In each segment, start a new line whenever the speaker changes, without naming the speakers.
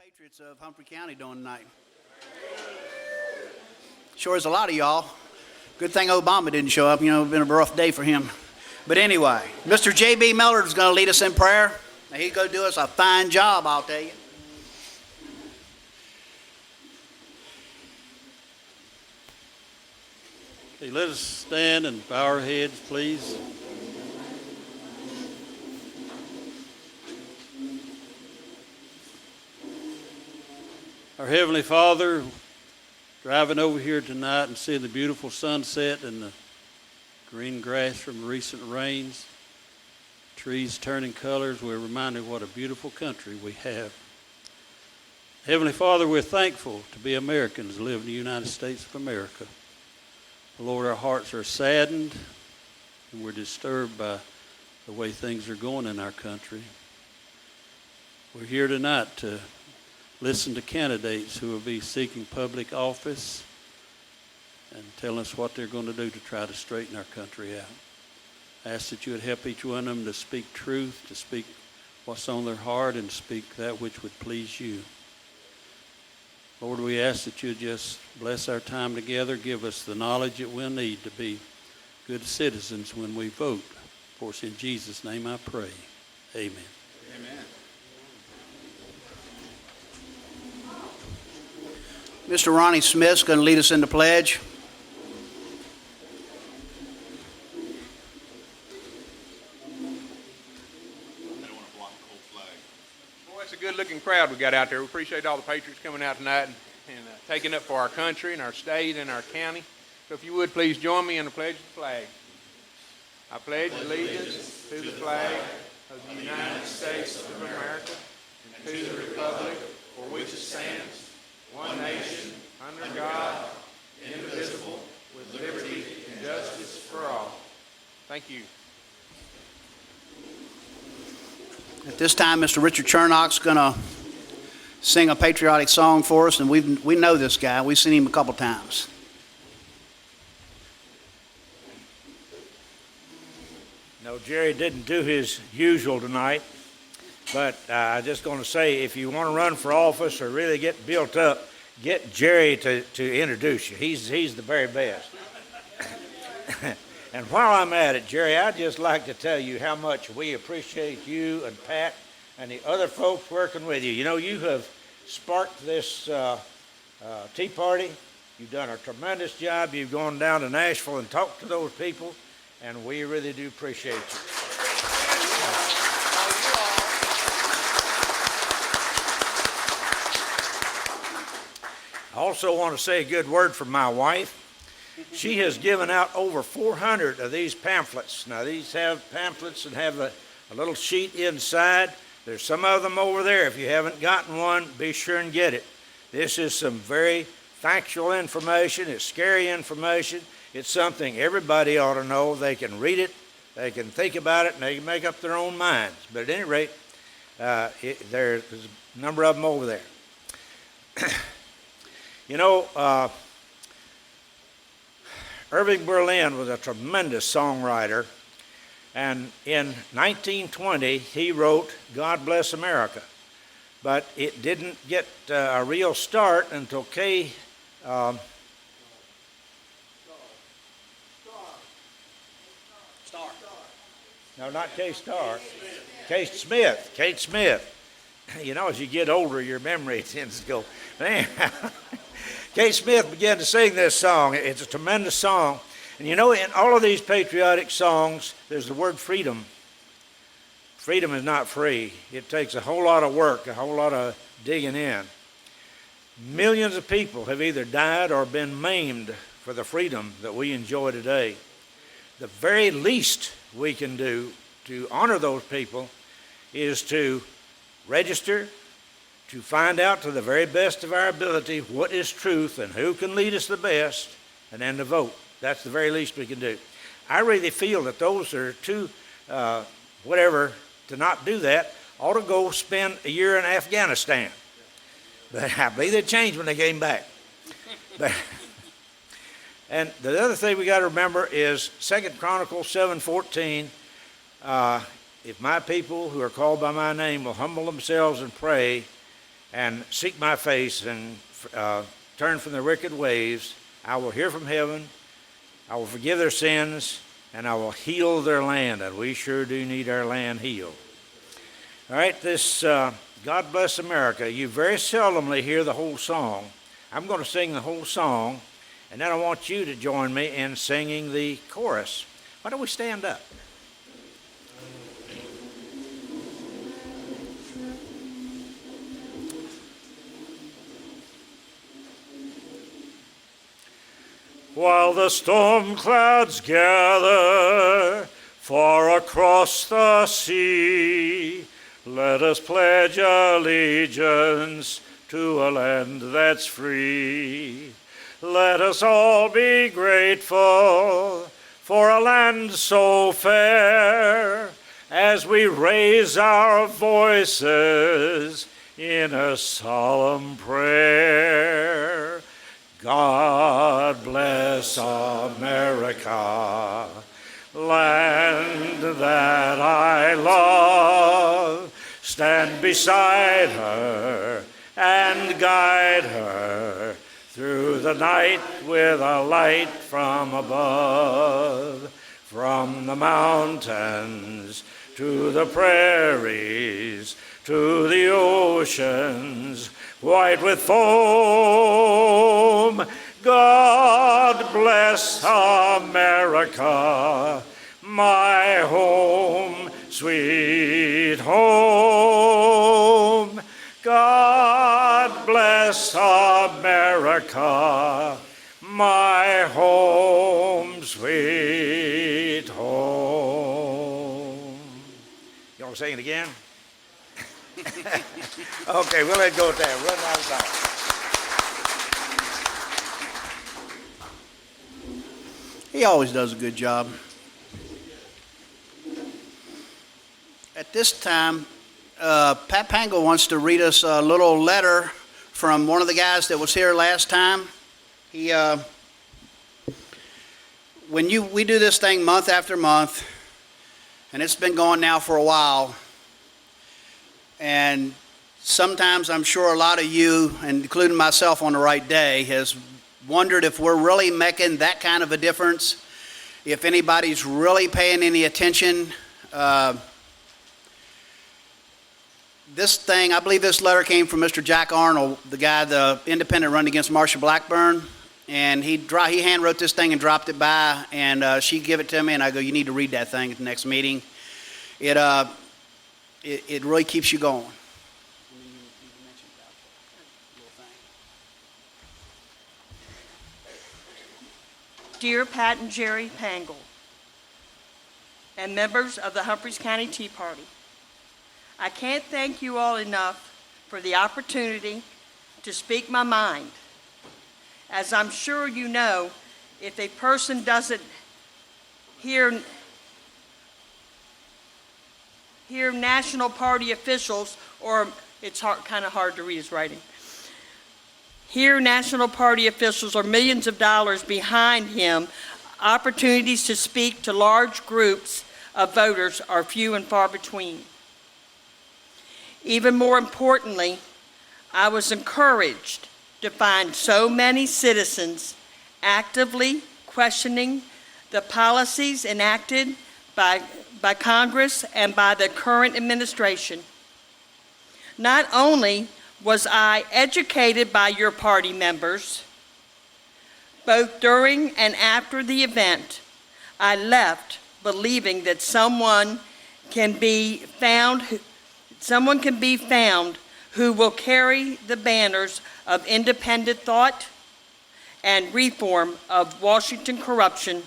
Patriots of Humphrey County doing tonight? Sure is a lot of y'all. Good thing Obama didn't show up. You know, it's been a rough day for him. But anyway, Mr. J.B. Miller is going to lead us in prayer. Now, he's going to do us a fine job, I'll tell you.
Okay, let us stand and bow our heads, please. Our Heavenly Father, driving over here tonight and seeing the beautiful sunset and the green grass from recent rains, trees turning colors, we're reminded what a beautiful country we have. Heavenly Father, we're thankful to be Americans live in the United States of America. Lord, our hearts are saddened and we're disturbed by the way things are going in our country. We're here tonight to listen to candidates who will be seeking public office and tell us what they're going to do to try to straighten our country out. I ask that you would help each one of them to speak truth, to speak what's on their heart, and speak that which would please you. Lord, we ask that you just bless our time together, give us the knowledge that we'll need to be good citizens when we vote. For us in Jesus' name I pray. Amen.
Amen. Mr. Ronnie Smith's going to lead us in the pledge.
Boy, it's a good-looking crowd we got out there. We appreciate all the Patriots coming out tonight and taking up for our country and our state and our county. So if you would, please join me in the pledge of the flag. I pledge allegiance to the flag of the United States of America and to the republic for which it stands, one nation, under God, indivisible, with liberty and justice for all. Thank you.
At this time, Mr. Richard Chernock's going to sing a patriotic song for us, and we know this guy. We've seen him a couple times.
No, Jerry didn't do his usual tonight, but I'm just going to say, if you want to run for office or really get built up, get Jerry to introduce you. He's the very best. And while I'm at it, Jerry, I'd just like to tell you how much we appreciate you and Pat and the other folks working with you. You know, you have sparked this Tea Party. You've done a tremendous job. You've gone down to Nashville and talked to those people, and we really do appreciate you. I also want to say a good word for my wife. She has given out over 400 of these pamphlets. Now, these have pamphlets and have a little sheet inside. There's some of them over there. If you haven't gotten one, be sure and get it. This is some very factual information. It's scary information. It's something everybody ought to know. They can read it, they can think about it, and they can make up their own minds. But at any rate, there's a number of them over there. You know, Irving Berlin was a tremendous songwriter, and in 1920 he wrote God Bless America, but it didn't get a real start until Kate Smith. You know, as you get older, your memory tends to go, man. Kate Smith began to sing this song. It's a tremendous song. And you know, in all of these patriotic songs, there's the word freedom. Freedom is not free. It takes a whole lot of work, a whole lot of digging in. Millions of people have either died or been maimed for the freedom that we enjoy today. The very least we can do to honor those people is to register, to find out to the very best of our ability what is truth and who can lead us the best, and then to vote. That's the very least we can do. I really feel that those that are too, to not do that, ought to go spend a year in Afghanistan. But I believe they changed when they came back. And the other thing we got to remember is 2 Chronicles 7:14. If my people who are called by my name will humble themselves and pray and seek my face and turn from their wicked ways, I will hear from heaven, I will forgive their sins, and I will heal their land. And we sure do need our land healed. All right, this God Bless America, you very seldomly hear the whole song. I'm going to sing the whole song, and then I want you to join me in singing the chorus. Why don't we stand up? While the storm clouds gather far across the sea, let us pledge allegiance to a land that's free. Let us all be grateful for a land so fair, as we raise our voices in a solemn prayer. God bless America, land that I love. Stand beside her and guide her through the night with a light from above. From the mountains to the prairies, to the oceans white with foam. God bless America, my home, sweet home. God bless America, my home, sweet home. You want to sing it again? Okay, we'll let it go at that. Run out of time.
He always does a good job. At this time, Pat Pangle wants to read us a little letter from one of the guys that was here last time. He, we do this thing month after month, and it's been going now for a while. And sometimes I'm sure a lot of you, and including myself on the right day, has wondered if we're really making that kind of a difference, if anybody's really paying any attention. This thing, I believe this letter came from Mr. Jack Arnold, the independent running against Marsha Blackburn. And he hand wrote this thing and dropped it by, and she gave it to me, and I go, you need to read that thing at the next meeting. It really keeps you going.
Dear Pat and Jerry Pangle, and members of the Humphreys County Tea Party, I can't thank you all enough for the opportunity to speak my mind. As I'm sure you know, if a person doesn't hear National Party officials, or it's kind of hard to read his writing, hear National Party officials or millions of dollars behind him, opportunities to speak to large groups of voters are few and far between. Even more importantly, I was encouraged to find so many citizens actively questioning the policies enacted by Congress and by the current administration. Not only was I educated by your party members, both during and after the event, I left believing that someone can be found who will carry the banners of independent thought and reform of Washington corruption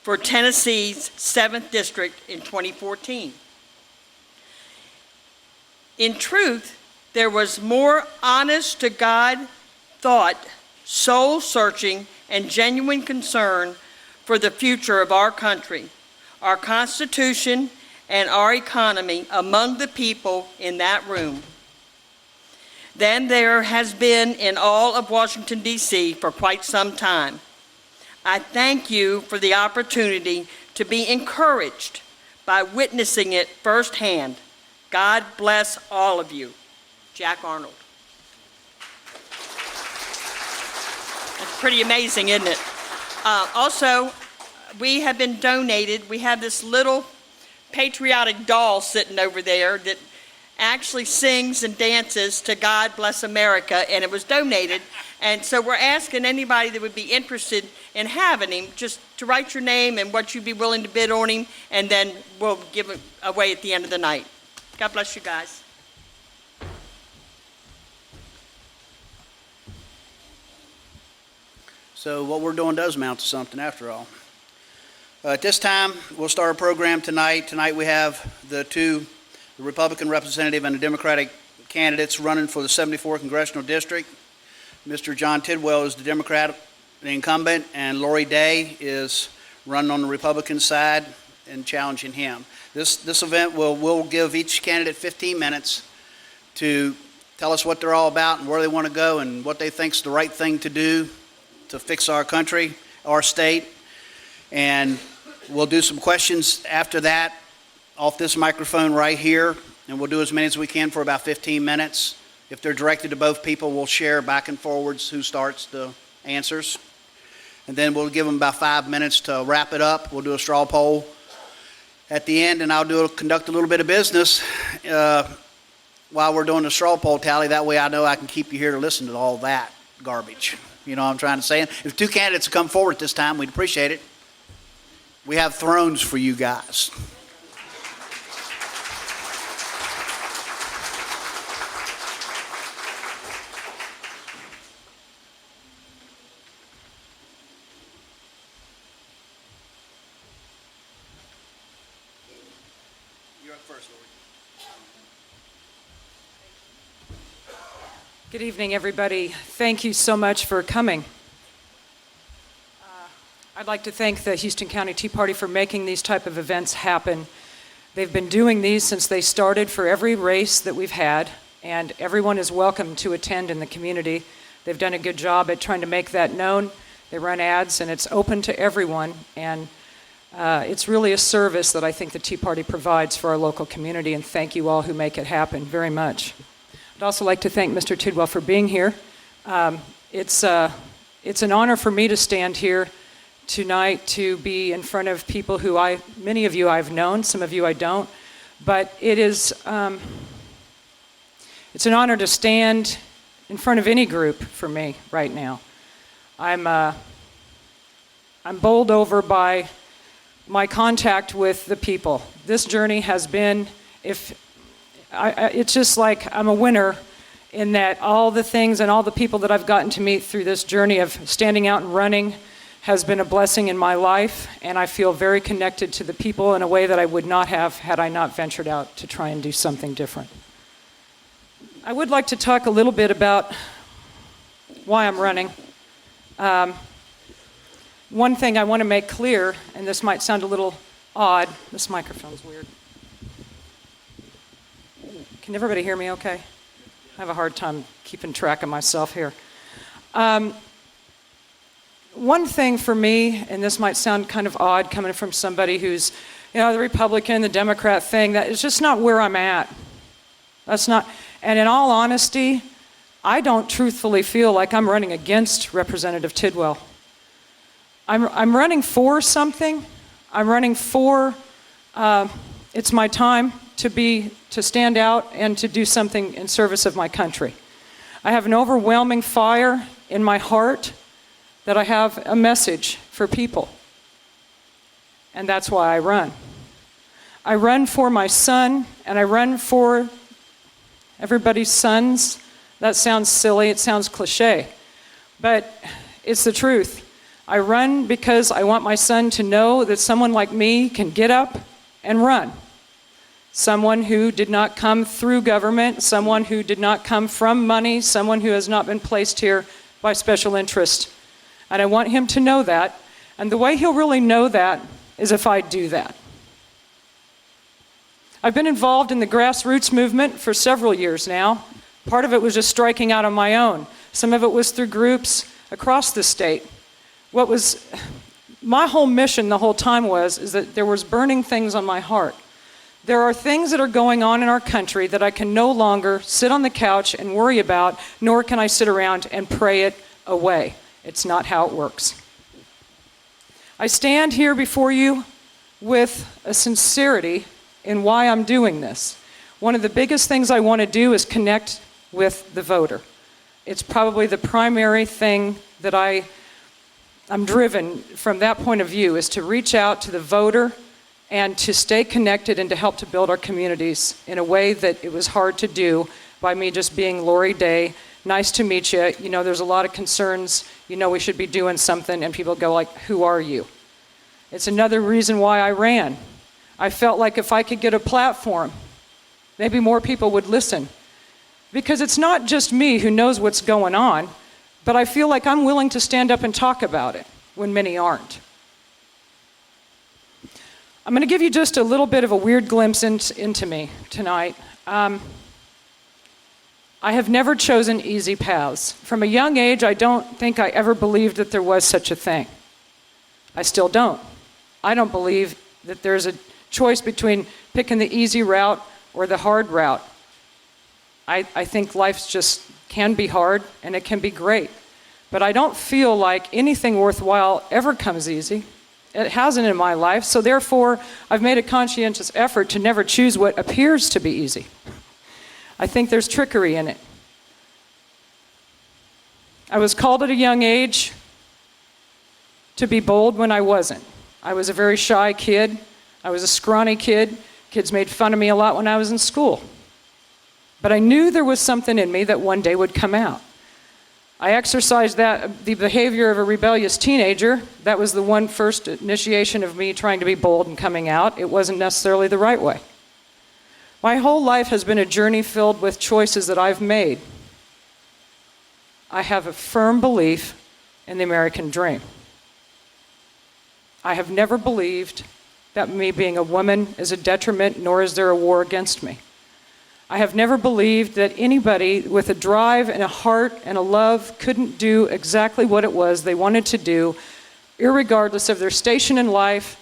for Tennessee's 7th District in 2014. In truth, there was more honest-to-God thought, soul-searching, and genuine concern for the future of our country, our Constitution, and our economy among the people in that room than there has been in all of Washington, D.C. for quite some time. I thank you for the opportunity to be encouraged by witnessing it firsthand. God bless all of you. Jack Arnold. It's pretty amazing, isn't it? Also, we have been donated, we have this little patriotic doll sitting over there that actually sings and dances to God Bless America, and it was donated. And so we're asking anybody that would be interested in having him just to write your name and what you'd be willing to bid on him, and then we'll give it away at the end of the night. God bless you guys.
So what we're doing does amount to something after all. At this time, we'll start our program tonight. Tonight we have the Republican representative and the Democratic candidates running for the 74th Congressional District. Mr. John Tidwell is the Democrat, the incumbent, and Lori Day is running on the Republican side and challenging him. This event will give each candidate 15 minutes to tell us what they're all about and where they want to go and what they think is the right thing to do to fix our country, our state. And we'll do some questions after that off this microphone right here, and we'll do as many as we can for about 15 minutes. If they're directed to both people, we'll share back and forwards who starts the answers. And then we'll give them about 5 minutes to wrap it up. We'll do a straw poll at the end, and I'll conduct a little bit of business while we're doing the straw poll tally. That way I know I can keep you here to listen to all that garbage. You know what I'm trying to say? If two candidates come forward this time, we'd appreciate it. We have thrones for you guys. You're up first, Lori.
Good evening, everybody. Thank you so much for coming. I'd like to thank the Houston County Tea Party for making these type of events happen. They've been doing these since they started for every race that we've had, and everyone is welcome to attend in the community. They've done a good job at trying to make that known. They run ads, and it's open to everyone, and it's really a service that I think the Tea Party provides for our local community, and thank you all who make it happen very much. I'd also like to thank Mr. Tidwell for being here. It's an honor for me to stand here tonight to be in front of people who many of you I've known, some of you I don't, but it's an honor to stand in front of any group for me right now. I'm bowled over by my contact with the people. This journey has been, it's just like I'm a winner in that all the things and all the people that I've gotten to meet through this journey of standing out and running has been a blessing in my life, and I feel very connected to the people in a way that I would not have had I not ventured out to try and do something different. I would like to talk a little bit about why I'm running. One thing I want to make clear, and this might sound a little odd, this microphone's weird. Can everybody hear me okay? I have a hard time keeping track of myself here. One thing for me, and this might sound kind of odd coming from somebody who's, the Republican, the Democrat thing, that is just not where I'm at. That's not, and in all honesty, I don't truthfully feel like I'm running against Representative Tidwell. I'm running for something. I'm running for, it's my time to stand out and to do something in service of my country. I have an overwhelming fire in my heart that I have a message for people. And that's why I run. I run for my son, and I run for everybody's sons. That sounds silly, it sounds cliche, but it's the truth. I run because I want my son to know that someone like me can get up and run. Someone who did not come through government, someone who did not come from money, someone who has not been placed here by special interest. And I want him to know that. And the way he'll really know that is if I do that. I've been involved in the grassroots movement for several years now. Part of it was just striking out on my own. Some of it was through groups across the state. What was my whole mission the whole time is that there was burning things on my heart There are things that are going on in our country that I can no longer sit on the couch and worry about, nor can I sit around and pray it away. It's not how it works. I stand here before you with a sincerity in why I'm doing this. One of the biggest things I want to do is connect with the voter. It's probably the primary thing that I'm driven from that point of view, is to reach out to the voter and to stay connected and to help to build our communities in a way that it was hard to do by me just being Lori Day. Nice to meet you. You know, there's a lot of concerns. You know, we should be doing something. And people go like, who are you? It's another reason why I ran. I felt like if I could get a platform, maybe more people would listen. Because it's not just me who knows what's going on, but I feel like I'm willing to stand up and talk about it when many aren't. I'm going to give you just a little bit of a weird glimpse into me tonight. I have never chosen easy paths. From a young age, I don't think I ever believed that there was such a thing. I still don't. I don't believe that there's a choice between picking the easy route or the hard route. I think life just can be hard and it can be great. But I don't feel like anything worthwhile ever comes easy. It hasn't in my life, so therefore I've made a conscientious effort to never choose what appears to be easy. I think there's trickery in it. I was called at a young age to be bold when I wasn't. I was a very shy kid. I was a scrawny kid. Kids made fun of me a lot when I was in school. But I knew there was something in me that one day would come out. I exercised the behavior of a rebellious teenager. That was the one first initiation of me trying to be bold and coming out. It wasn't necessarily the right way. My whole life has been a journey filled with choices that I've made. I have a firm belief in the American dream. I have never believed that me being a woman is a detriment, nor is there a war against me. I have never believed that anybody with a drive and a heart and a love couldn't do exactly what it was they wanted to do, irregardless of their station in life,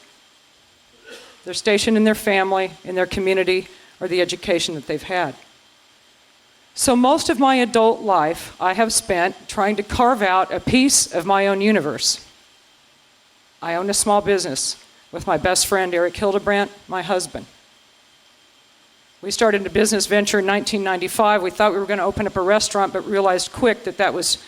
their station in their family, in their community, or the education that they've had. So most of my adult life I have spent trying to carve out a piece of my own universe. I own a small business with my best friend, Eric Hildebrandt, my husband. We started a business venture in 1995. We thought we were going to open up a restaurant, but realized quick that that was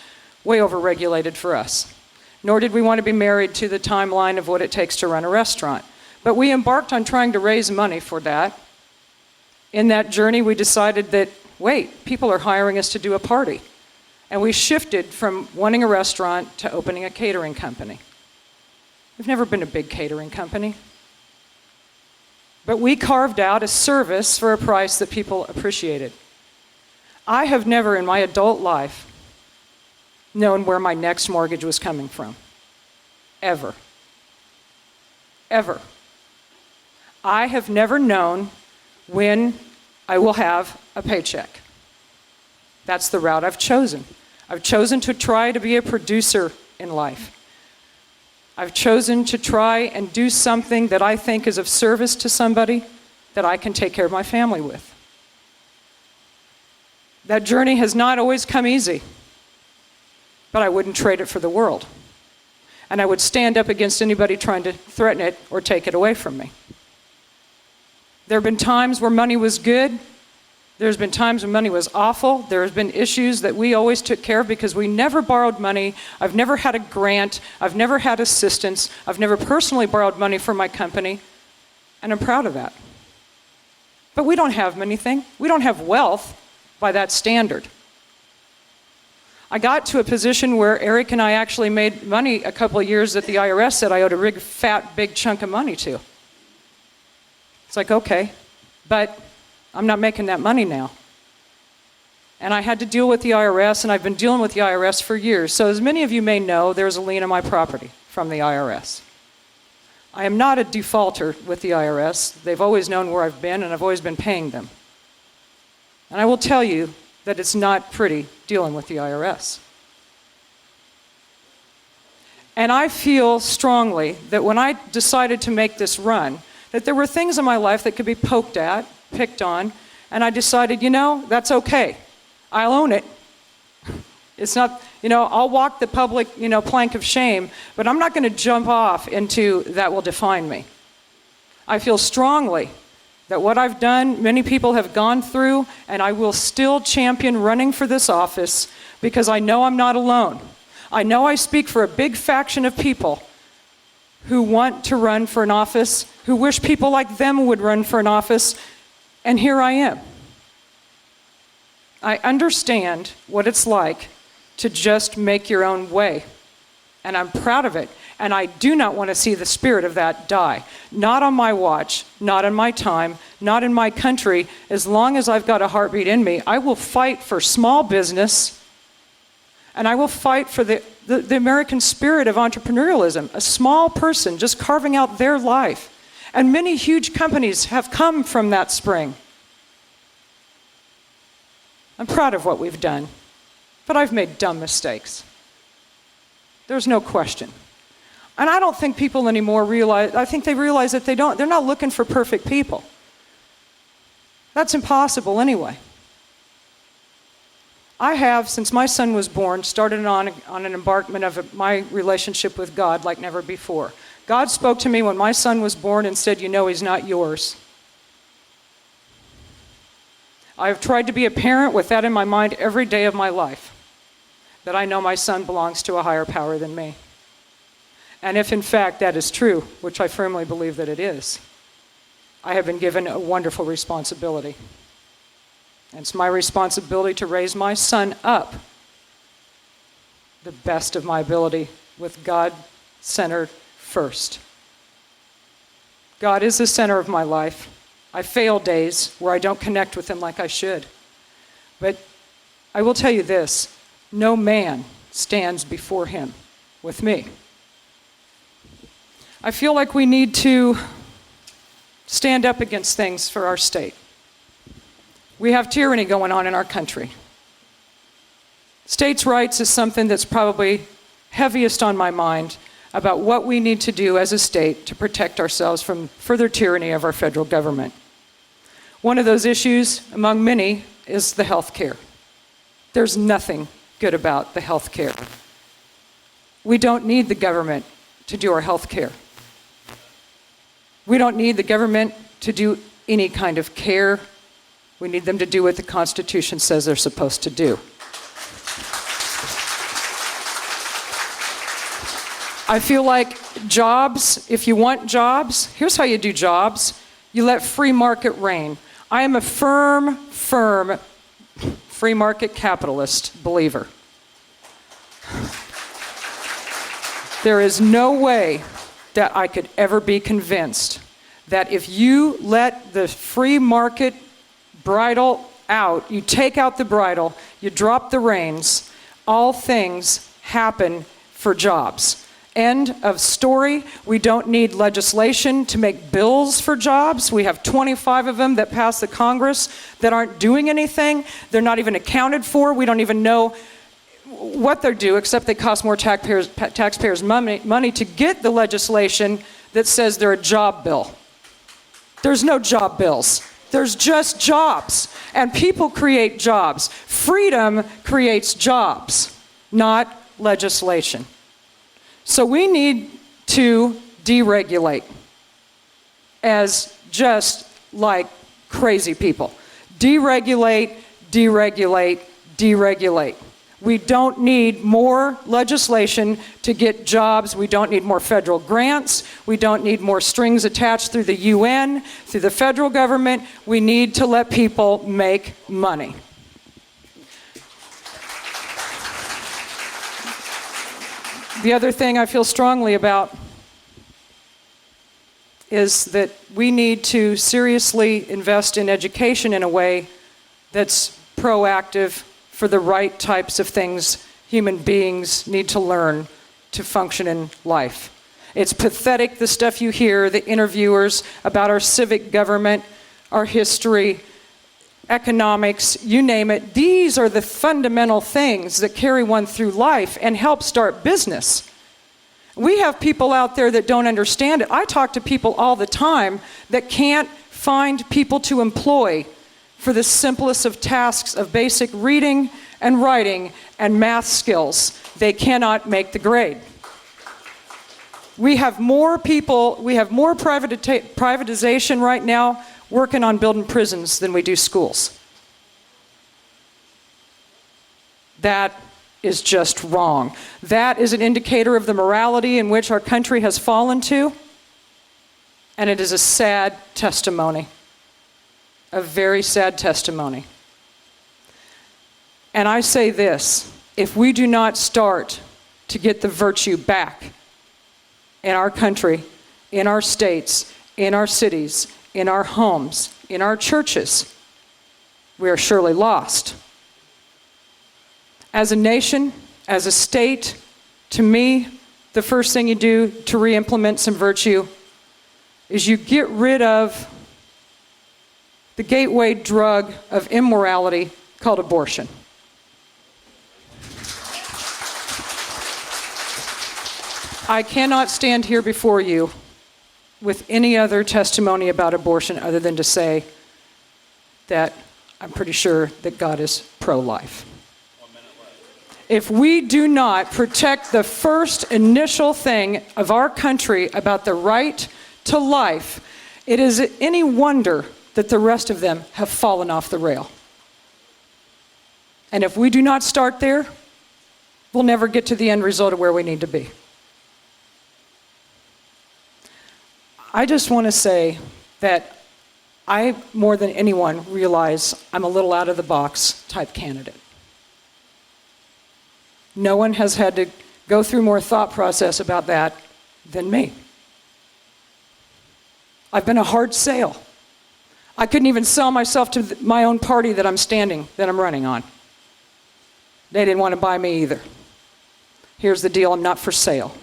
way overregulated for us. Nor did we want to be married to the timeline of what it takes to run a restaurant. But we embarked on trying to raise money for that. In that journey, we decided that, wait, people are hiring us to do a party. And we shifted from wanting a restaurant to opening a catering company. We've never been a big catering company. But we carved out a service for a price that people appreciated. I have never in my adult life known where my next mortgage was coming from. Ever. Ever. I have never known when I will have a paycheck. That's the route I've chosen. I've chosen to try to be a producer in life. I've chosen to try and do something that I think is of service to somebody that I can take care of my family with. That journey has not always come easy, but I wouldn't trade it for the world. And I would stand up against anybody trying to threaten it or take it away from me. There have been times where money was good. There's been times when money was awful. There's been issues that we always took care of because we never borrowed money. I've never had a grant. I've never had assistance. I've never personally borrowed money from my company, and I'm proud of that. But we don't have anything. We don't have wealth by that standard. I got to a position where Eric and I actually made money a couple of years that the IRS said I owed a big, fat, big chunk of money to. It's like, okay, but I'm not making that money now. And I had to deal with the IRS, and I've been dealing with the IRS for years. So as many of you may know, there's a lien on my property from the IRS. I am not a defaulter with the IRS. They've always known where I've been, and I've always been paying them. And I will tell you that it's not pretty dealing with the IRS. And I feel strongly that when I decided to make this run, that there were things in my life that could be poked at, picked on, and I decided, that's okay. I'll own it. It's not, I'll walk the public, plank of shame, but I'm not going to jump off into that will define me. I feel strongly that what I've done, many people have gone through, and I will still champion running for this office because I know I'm not alone. I know I speak for a big faction of people who want to run for an office, who wish people like them would run for an office, and here I am. I understand what it's like to just make your own way, and I'm proud of it. And I do not want to see the spirit of that die. Not on my watch, not in my time, not in my country. As long as I've got a heartbeat in me, I will fight for small business, and I will fight for the American spirit of entrepreneurialism, a small person just carving out their life. And many huge companies have come from that spring. I'm proud of what we've done, but I've made dumb mistakes. There's no question. And I don't think people anymore realize, I think they realize that they're not looking for perfect people. That's impossible anyway. I have, since my son was born, started on an embarkment of my relationship with God like never before. God spoke to me when my son was born and said, he's not yours. I've tried to be a parent with that in my mind every day of my life, that I know my son belongs to a higher power than me. And if in fact that is true, which I firmly believe that it is, I have been given a wonderful responsibility. And it's my responsibility to raise my son up the best of my ability with God centered first. God is the center of my life. I fail days where I don't connect with him like I should. But I will tell you this, no man stands before him with me. I feel like we need to stand up against things for our state. We have tyranny going on in our country. States' rights is something that's probably heaviest on my mind about what we need to do as a state to protect ourselves from further tyranny of our federal government. One of those issues, among many, is the health care. There's nothing good about the health care. We don't need the government to do our health care. We don't need the government to do any kind of care. We need them to do what the Constitution says they're supposed to do. I feel like jobs, if you want jobs, here's how you do jobs. You let free market reign. I am a firm free market capitalist believer. There is no way that I could ever be convinced that if you let the free market bridle out, you take out the bridle, you drop the reins, all things happen for jobs. End of story. We don't need legislation to make bills for jobs. We have 25 of them that pass the Congress that aren't doing anything. They're not even accounted for. We don't even know what they do, except they cost more taxpayers money to get the legislation that says they're a job bill. There's no job bills. There's just jobs. And people create jobs. Freedom creates jobs, not legislation. So we need to deregulate as just like crazy people. Deregulate, deregulate, deregulate. We don't need more legislation to get jobs. We don't need more federal grants. We don't need more strings attached through the UN, through the federal government. We need to let people make money. The other thing I feel strongly about is that we need to seriously invest in education in a way that's proactive for the right types of things human beings need to learn to function in life. It's pathetic, the stuff you hear, the interviewers about our civic government, our history, economics, you name it. These are the fundamental things that carry one through life and help start business. We have people out there that don't understand it. I talk to people all the time that can't find people to employ for the simplest of tasks of basic reading and writing and math skills. They cannot make the grade. We have more people, we have more privatization right now working on building prisons than we do schools. That is just wrong. That is an indicator of the morality in which our country has fallen to, and it is a sad testimony, a very sad testimony. And I say this, if we do not start to get the virtue back in our country, in our states, in our cities, in our homes, in our churches, we are surely lost. As a nation, as a state, to me, the first thing you do to re-implement some virtue is you get rid of the gateway drug of immorality called abortion. I cannot stand here before you with any other testimony about abortion other than to say that I'm pretty sure that God is pro-life. If we do not protect the first initial thing of our country about the right to life, it is any wonder that the rest of them have fallen off the rail. And if we do not start there, we'll never get to the end result of where we need to be. I just want to say that I, more than anyone, realize I'm a little out of the box type candidate. No one has had to go through more thought process about that than me. I've been a hard sale. I couldn't even sell myself to my own party that I'm running on. They didn't want to buy me either. Here's the deal, I'm not for sale.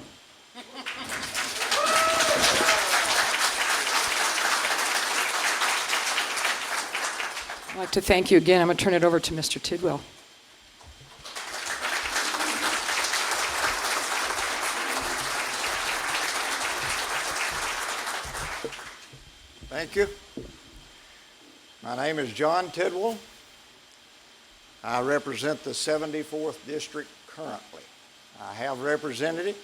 I'd like to thank you again. I'm going to turn it over to Mr. Tidwell.
Thank you. My name is John Tidwell. I represent the 74th District currently. I have represented it.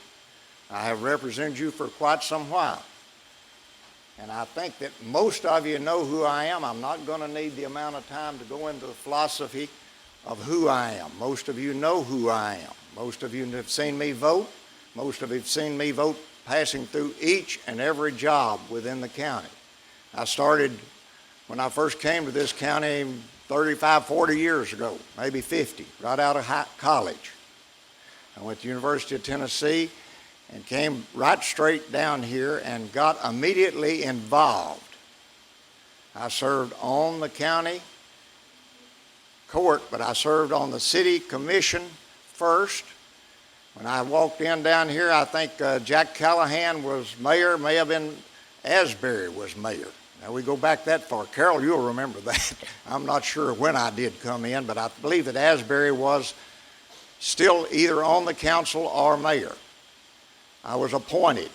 I have represented you for quite some while. And I think that most of you know who I am. I'm not going to need the amount of time to go into the philosophy of who I am. Most of you know who I am. Most of you have seen me vote. Most of you have seen me vote passing through each and every job within the county. I started when I first came to this county 35, 40 years ago, maybe 50, right out of college. I went to the University of Tennessee and came right straight down here and got immediately involved. I served on the county court, but I served on the city commission first. When I walked in down here, I think Jack Callahan was mayor, may have been Asbury was mayor. Now we go back that far. Carol, you'll remember that. I'm not sure when I did come in, but I believe that Asbury was still either on the council or mayor. I was appointed.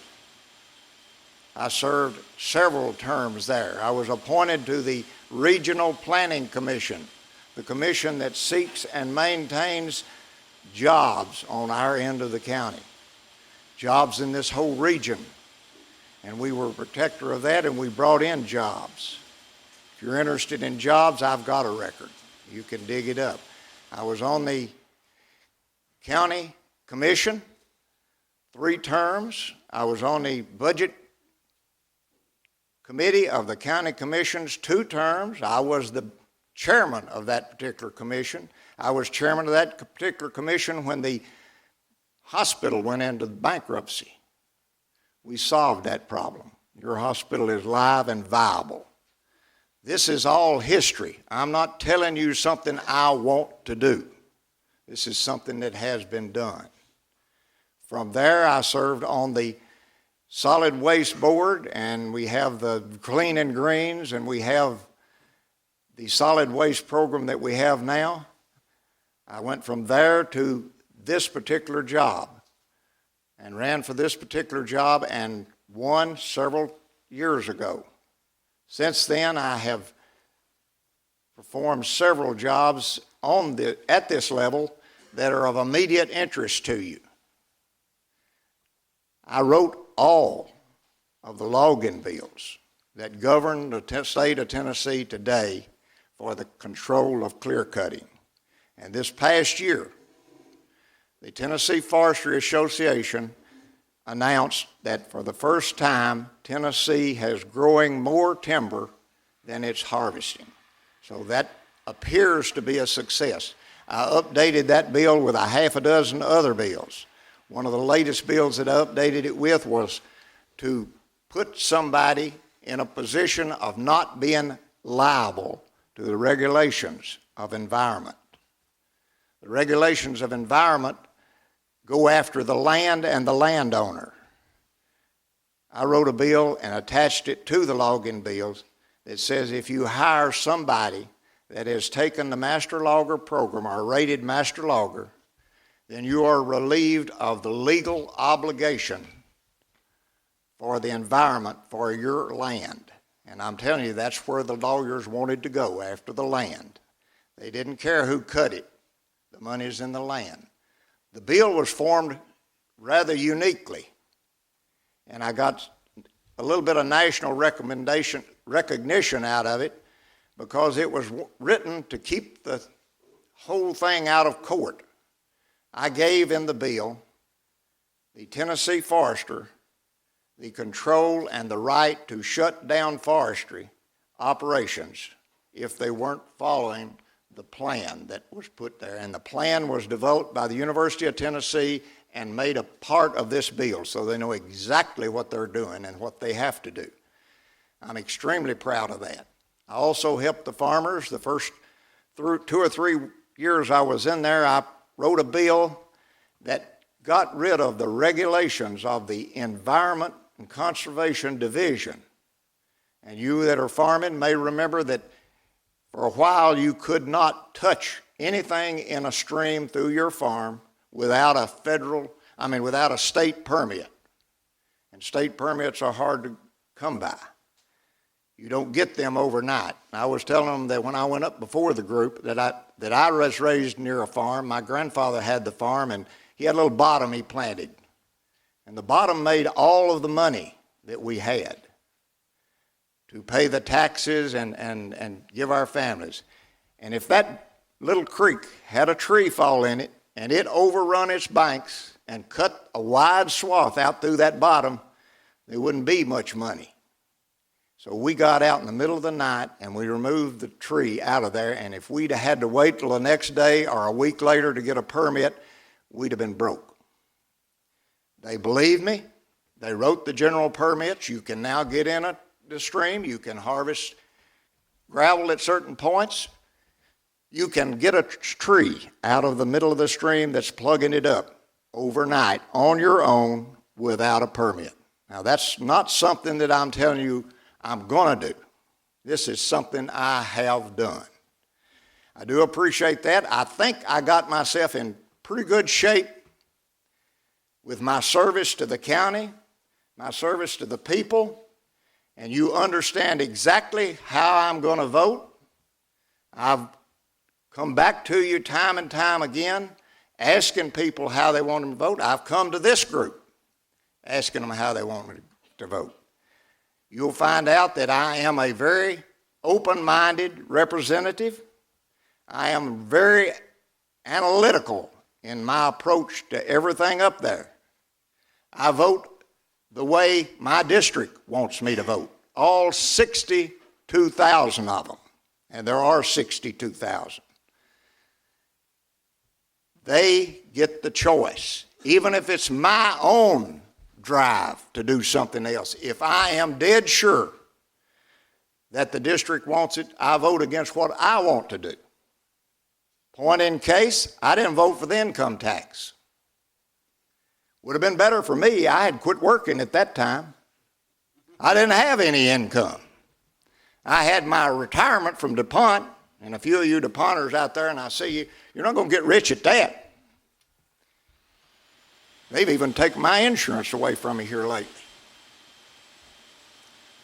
I served several terms there. I was appointed to the Regional Planning Commission, the commission that seeks and maintains jobs on our end of the county, jobs in this whole region. And we were a protector of that, and we brought in jobs. If you're interested in jobs, I've got a record. You can dig it up. I was on the county commission 3 terms. I was on the budget committee of the county commissions 2 terms. I was the chairman of that particular commission. I was chairman of that particular commission when the hospital went into bankruptcy. We solved that problem. Your hospital is live and viable. This is all history. I'm not telling you something I want to do. This is something that has been done. From there, I served on the Solid Waste Board, and we have the Clean and Greens, and we have the solid waste program that we have now. I went from there to this particular job. and ran for this particular job and won several years ago. Since then, I have performed several jobs at this level that are of immediate interest to you. I wrote all of the logging bills that govern the state of Tennessee today for the control of clear cutting. And this past year, the Tennessee Forestry Association announced that for the first time, Tennessee has growing more timber than it's harvesting. So that appears to be a success. I updated that bill with a half a dozen other bills. One of the latest bills that I updated it with was to put somebody in a position of not being liable to the regulations of environment. The regulations of environment go after the land and the landowner. I wrote a bill and attached it to the logging bills that says if you hire somebody that has taken the master logger program or rated master logger, then you are relieved of the legal obligation for the environment for your land. And I'm telling you, that's where the lawyers wanted to go, after the land. They didn't care who cut it. The money's in the land. The bill was formed rather uniquely, and I got a little bit of national recognition out of it because it was written to keep the whole thing out of court. I gave in the bill the Tennessee forester the control and the right to shut down forestry operations if they weren't following the plan that was put there. And the plan was developed by the University of Tennessee and made a part of this bill, so they know exactly what they're doing and what they have to do. I'm extremely proud of that. I also helped the farmers. The first 2 or 3 years I was in there, I wrote a bill that got rid of the regulations of the Environment and Conservation Division. And you that are farming may remember that for a while you could not touch anything in a stream through your farm without a state permit. And state permits are hard to come by. You don't get them overnight. I was telling them that when I went up before the group that I was raised near a farm. My grandfather had the farm, and he had a little bottom he planted. And the bottom made all of the money that we had to pay the taxes and give our families. And if that little creek had a tree fall in it and it overrun its banks and cut a wide swath out through that bottom, there wouldn't be much money. So we got out in the middle of the night and we removed the tree out of there, and if we'd had to wait till the next day or a week later to get a permit, we'd have been broke. They believed me. They wrote the general permits. You can now get in the stream. You can harvest gravel at certain points. You can get a tree out of the middle of the stream that's plugging it up overnight on your own without a permit. Now, that's not something that I'm telling you I'm going to do. This is something I have done. I do appreciate that. I think I got myself in pretty good shape with my service to the county, my service to the people, and you understand exactly how I'm going to vote. I've come back to you time and time again asking people how they want them to vote. I've come to this group asking them how they want me to vote. You'll find out that I am a very open-minded representative. I am very analytical in my approach to everything up there. I vote the way my district wants me to vote, all 62,000 of them, and there are 62,000. They get the choice, even if it's my own drive to do something else. If I am dead sure that the district wants it, I vote against what I want to do. Point in case, I didn't vote for the income tax. Would have been better for me. I had quit working at that time. I didn't have any income. I had my retirement from DuPont, and a few of you DuPonters out there, and I see you, you're not going to get rich at that. They've even taken my insurance away from me here lately.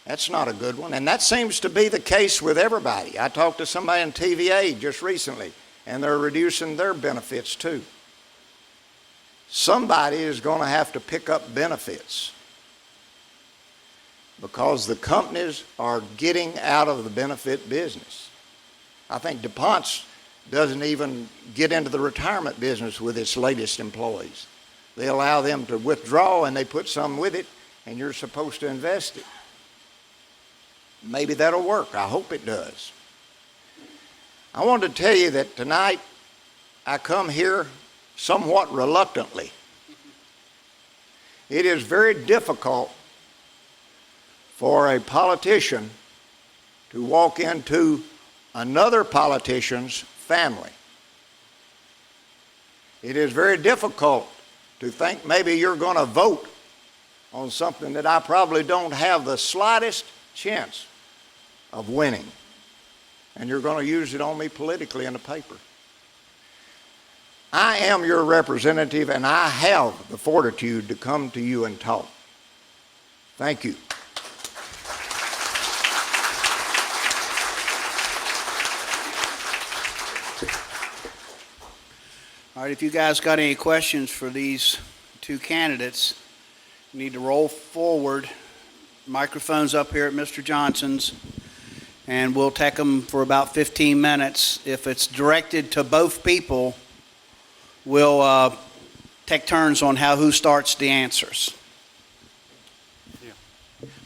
That's not a good one, and that seems to be the case with everybody. I talked to somebody in TVA just recently, and they're reducing their benefits too. Somebody is going to have to pick up benefits because the companies are getting out of the benefit business. I think DuPont's doesn't even get into the retirement business with its latest employees. They allow them to withdraw and they put some with it, and you're supposed to invest it. Maybe that'll work. I hope it does. I wanted to tell you that tonight I come here somewhat reluctantly. It is very difficult for a politician to walk into another politician's family. It is very difficult to think maybe you're going to vote on something that I probably don't have the slightest chance of winning, and you're going to use it on me politically in the paper. I am your representative, and I have the fortitude to come to you and talk. Thank you.
All right, if you guys got any questions for these two candidates, you need to roll forward. Microphone's up here at Mr. Johnson's, and we'll take them for about 15 minutes. If it's directed to both people, we'll take turns on who starts the answers.
Yeah.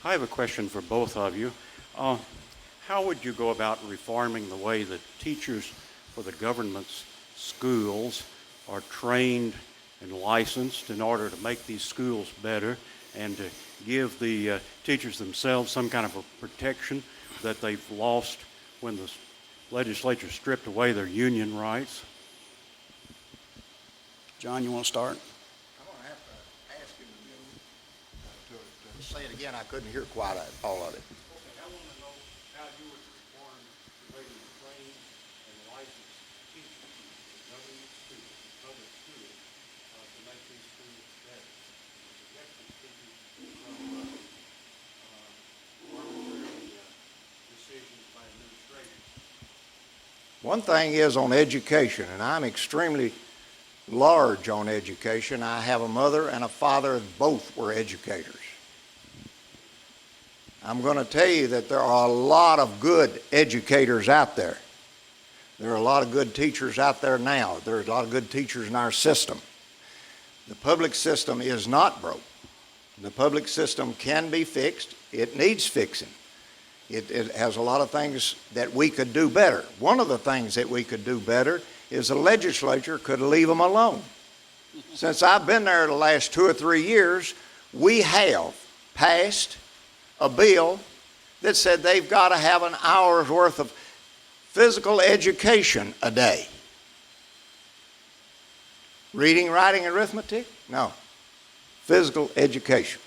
I have a question for both of you. How would you go about reforming the way that teachers for the government's schools are trained and licensed in order to make these schools better and to give the teachers themselves some kind of a protection that they've lost when the legislature stripped away their union rights?
John, you want to start?
I'm going to have to ask him to say it again. I couldn't hear quite all of it.
I want to know how you would reform the way you train and license teachers in government schools, public schools, to make these schools better. To protect these teachers from arbitrary decisions by administrators.
One thing is on education, and I'm extremely large on education. I have a mother and a father, both were educators. I'm going to tell you that there are a lot of good educators out there. There are a lot of good teachers out there now. There are a lot of good teachers in our system. The public system is not broke. The public system can be fixed. It needs fixing. It has a lot of things that we could do better. One of the things that we could do better is the legislature could leave them alone. Since I've been there the last 2 or 3 years, we have passed a bill that said they've got to have an hour's worth of physical education a day. Reading, writing, and arithmetic? No. Physical education.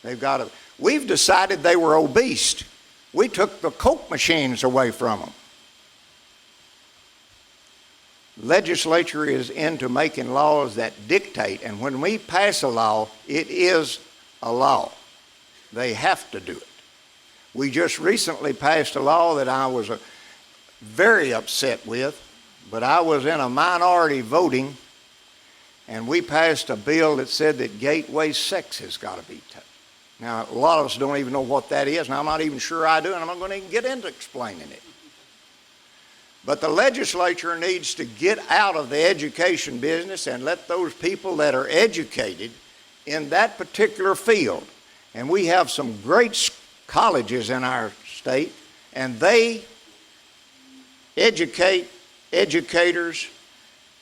They've got to. We've decided they were obese. We took the Coke machines away from them. Legislature is into making laws that dictate, and when we pass a law, it is a law. They have to do it. We just recently passed a law that I was very upset with, but I was in a minority voting, and we passed a bill that said that gateway sex has got to be taken. Now, a lot of us don't even know what that is, and I'm not even sure I do, and I'm not going to even get into explaining it. But the legislature needs to get out of the education business and let those people that are educated in that particular field, and we have some great colleges in our state, and they educate educators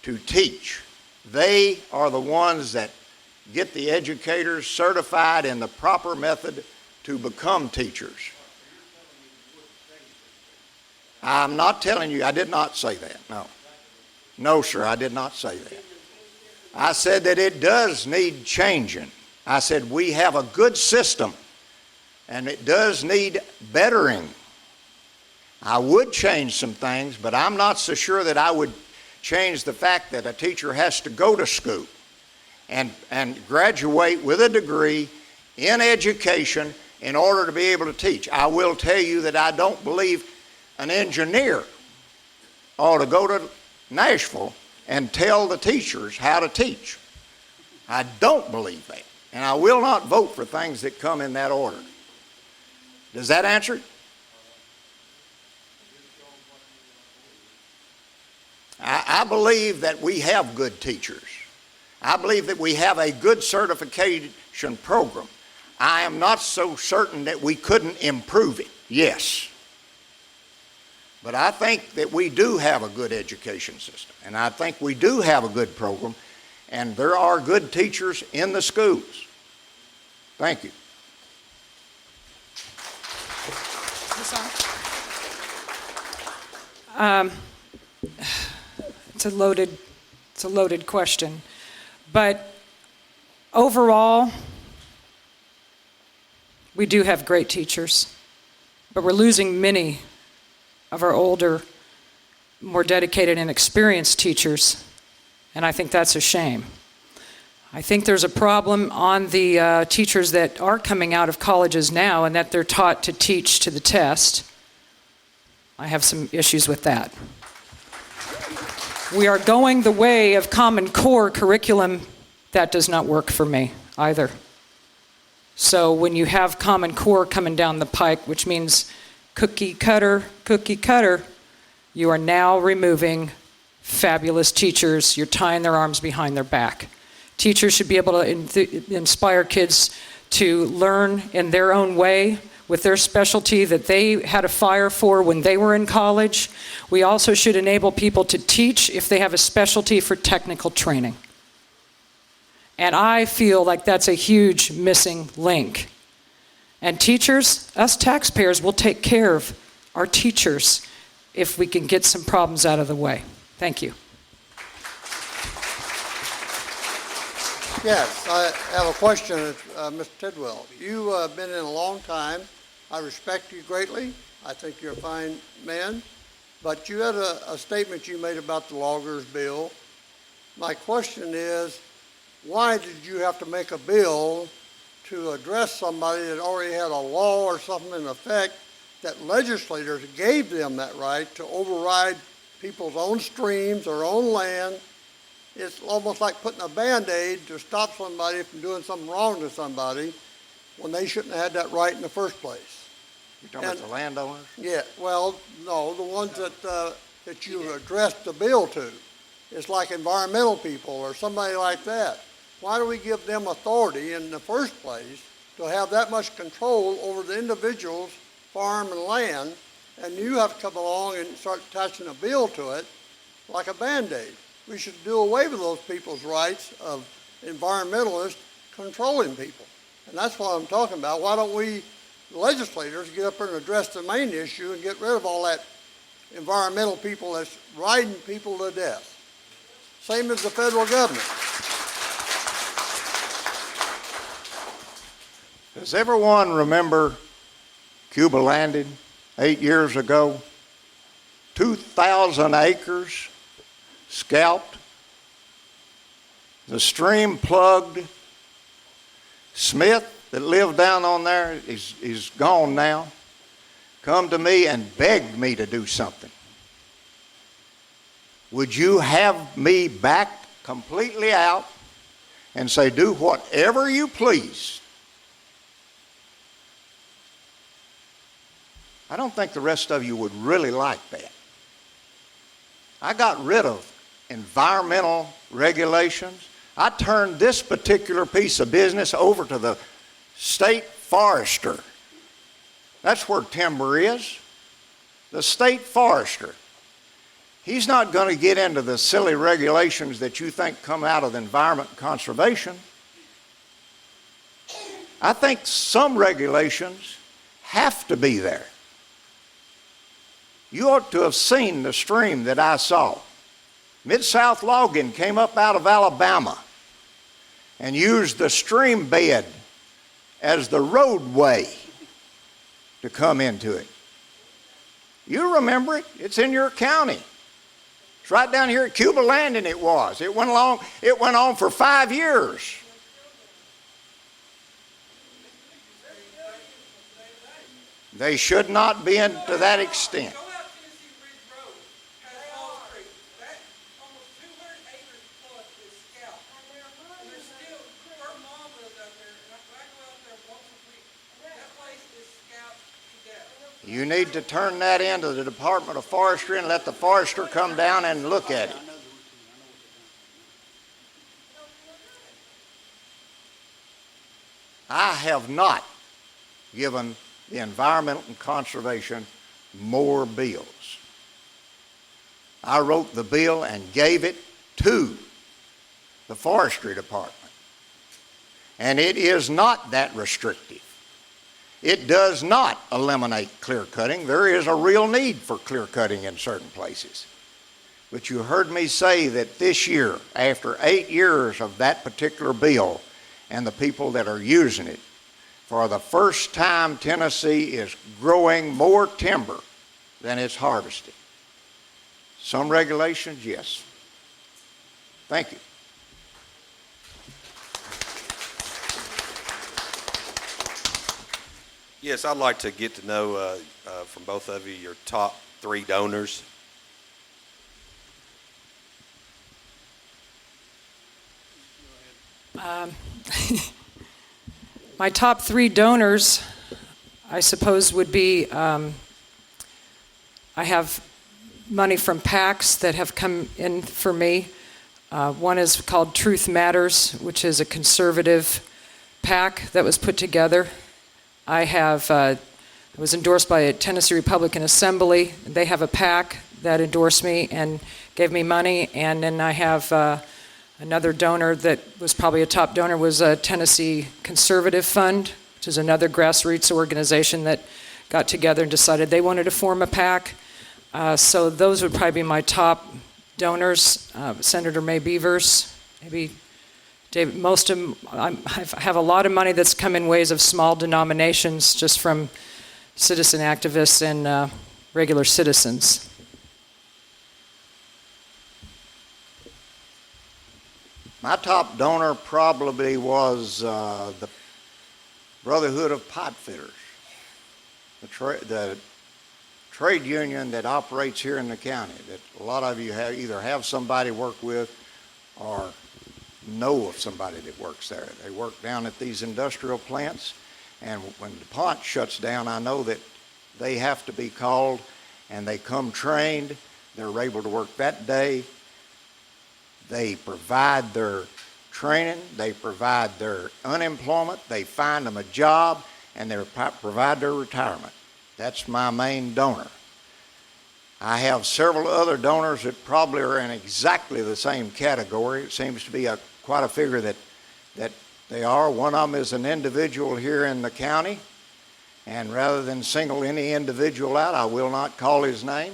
to teach. They are the ones that get the educators certified in the proper method to become teachers. I'm not telling you, I did not say that, no. No, sir, I did not say that. I said that it does need changing. I said we have a good system, and it does need bettering. I would change some things, but I'm not so sure that I would change the fact that a teacher has to go to school and graduate with a degree in education in order to be able to teach. I will tell you that I don't believe an engineer ought to go to Nashville and tell the teachers how to teach. I don't believe that. And I will not vote for things that come in that order. Does that answer it? I believe that we have good teachers. I believe that we have a good certification program. I am not so certain that we couldn't improve it. Yes. But I think that we do have a good education system, and I think we do have a good program, and there are good teachers in the schools. Thank you.
It's a loaded question. But overall, we do have great teachers, but we're losing many of our older, more dedicated and experienced teachers, and I think that's a shame. I think there's a problem on the teachers that are coming out of colleges now and that they're taught to teach to the test. I have some issues with that. We are going the way of Common Core curriculum. That does not work for me either. So when you have Common Core coming down the pike, which means cookie cutter, you are now removing fabulous teachers. You're tying their arms behind their back. Teachers should be able to inspire kids to learn in their own way with their specialty that they had a fire for when they were in college. We also should enable people to teach if they have a specialty for technical training. And I feel like that's a huge missing link. And teachers, us taxpayers, will take care of our teachers if we can get some problems out of the way. Thank you.
Yes, I have a question, Mr. Tidwell. You have been in a long time. I respect you greatly. I think you're a fine man. But you had a statement you made about the loggers bill. My question is, why did you have to make a bill to address somebody that already had a law or something in effect that legislators gave them that right to override people's own streams, their own land? It's almost like putting a Band-Aid to stop somebody from doing something wrong to somebody when they shouldn't have had that right in the first place.
You're talking about the landowners?
Yeah, well, no, the ones that you addressed the bill to. It's like environmental people or somebody like that. Why do we give them authority in the first place to have that much control over the individual's farm and land, and you have to come along and start attaching a bill to it like a Band-Aid? We should do away with those people's rights of environmentalists controlling people. And that's what I'm talking about. Why don't we legislators get up there and address the main issue and get rid of all that environmental people that's riding people to death? Same as the federal government.
Does everyone remember Cuba landed 8 years ago? 2,000 acres scalped. The stream plugged. Smith, that lived down on there, is gone now, come to me and begged me to do something. Would you have me back completely out and say, do whatever you please? I don't think the rest of you would really like that. I got rid of environmental regulations. I turned this particular piece of business over to the state forester. That's where timber is. The state forester. He's not going to get into the silly regulations that you think come out of the environment conservation. I think some regulations have to be there. You ought to have seen the stream that I saw. Mid-South Logging came up out of Alabama and used the stream bed as the roadway to come into it. You remember it. It's in your county. It's right down here at Cuba Landing it was. It went on for 5 years. They should not be to that extent. You need to turn that into the Department of Forestry and let the forester come down and look at it. I have not given the Environmental and Conservation more bills. I wrote the bill and gave it to the Forestry Department. And it is not that restrictive. It does not eliminate clear cutting. There is a real need for clear cutting in certain places. But you heard me say that this year, after 8 years of that particular bill and the people that are using it, for the first time Tennessee is growing more timber than it's harvesting. Some regulations, yes. Thank you.
Yes, I'd like to get to know from both of you your top 3 donors.
My top 3 donors, I suppose, would be, I have money from PACs that have come in for me. One is called Truth Matters, which is a conservative PAC that was put together. I was endorsed by a Tennessee Republican Assembly. They have a PAC that endorsed me and gave me money. And then I have another donor that was probably a top donor was a Tennessee Conservative Fund, which is another grassroots organization that got together and decided they wanted to form a PAC. So those would probably be my top donors. Senator May Beavers, maybe David, most of them, I have a lot of money that's come in ways of small denominations just from citizen activists and regular citizens.
My top donor probably was the Brotherhood of Pipe Fitters, the trade union that operates here in the county that a lot of you either have somebody work with or know of somebody that works there. They work down at these industrial plants, and when DuPont shuts down, I know that they have to be called, and they come trained. They're able to work that day. They provide their training, they provide their unemployment, they find them a job, and they provide their retirement. That's my main donor. I have several other donors that probably are in exactly the same category. It seems to be quite a figure that they are. One of them is an individual here in the county, and rather than single any individual out, I will not call his name.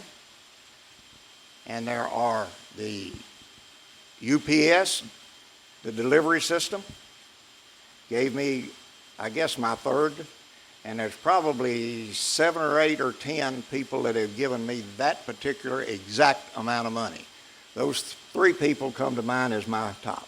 And there are the UPS, the delivery system, gave me, I guess, my third. And there's probably 7 or 8 or 10 people that have given me that particular exact amount of money. Those 3 people come to mind as my top.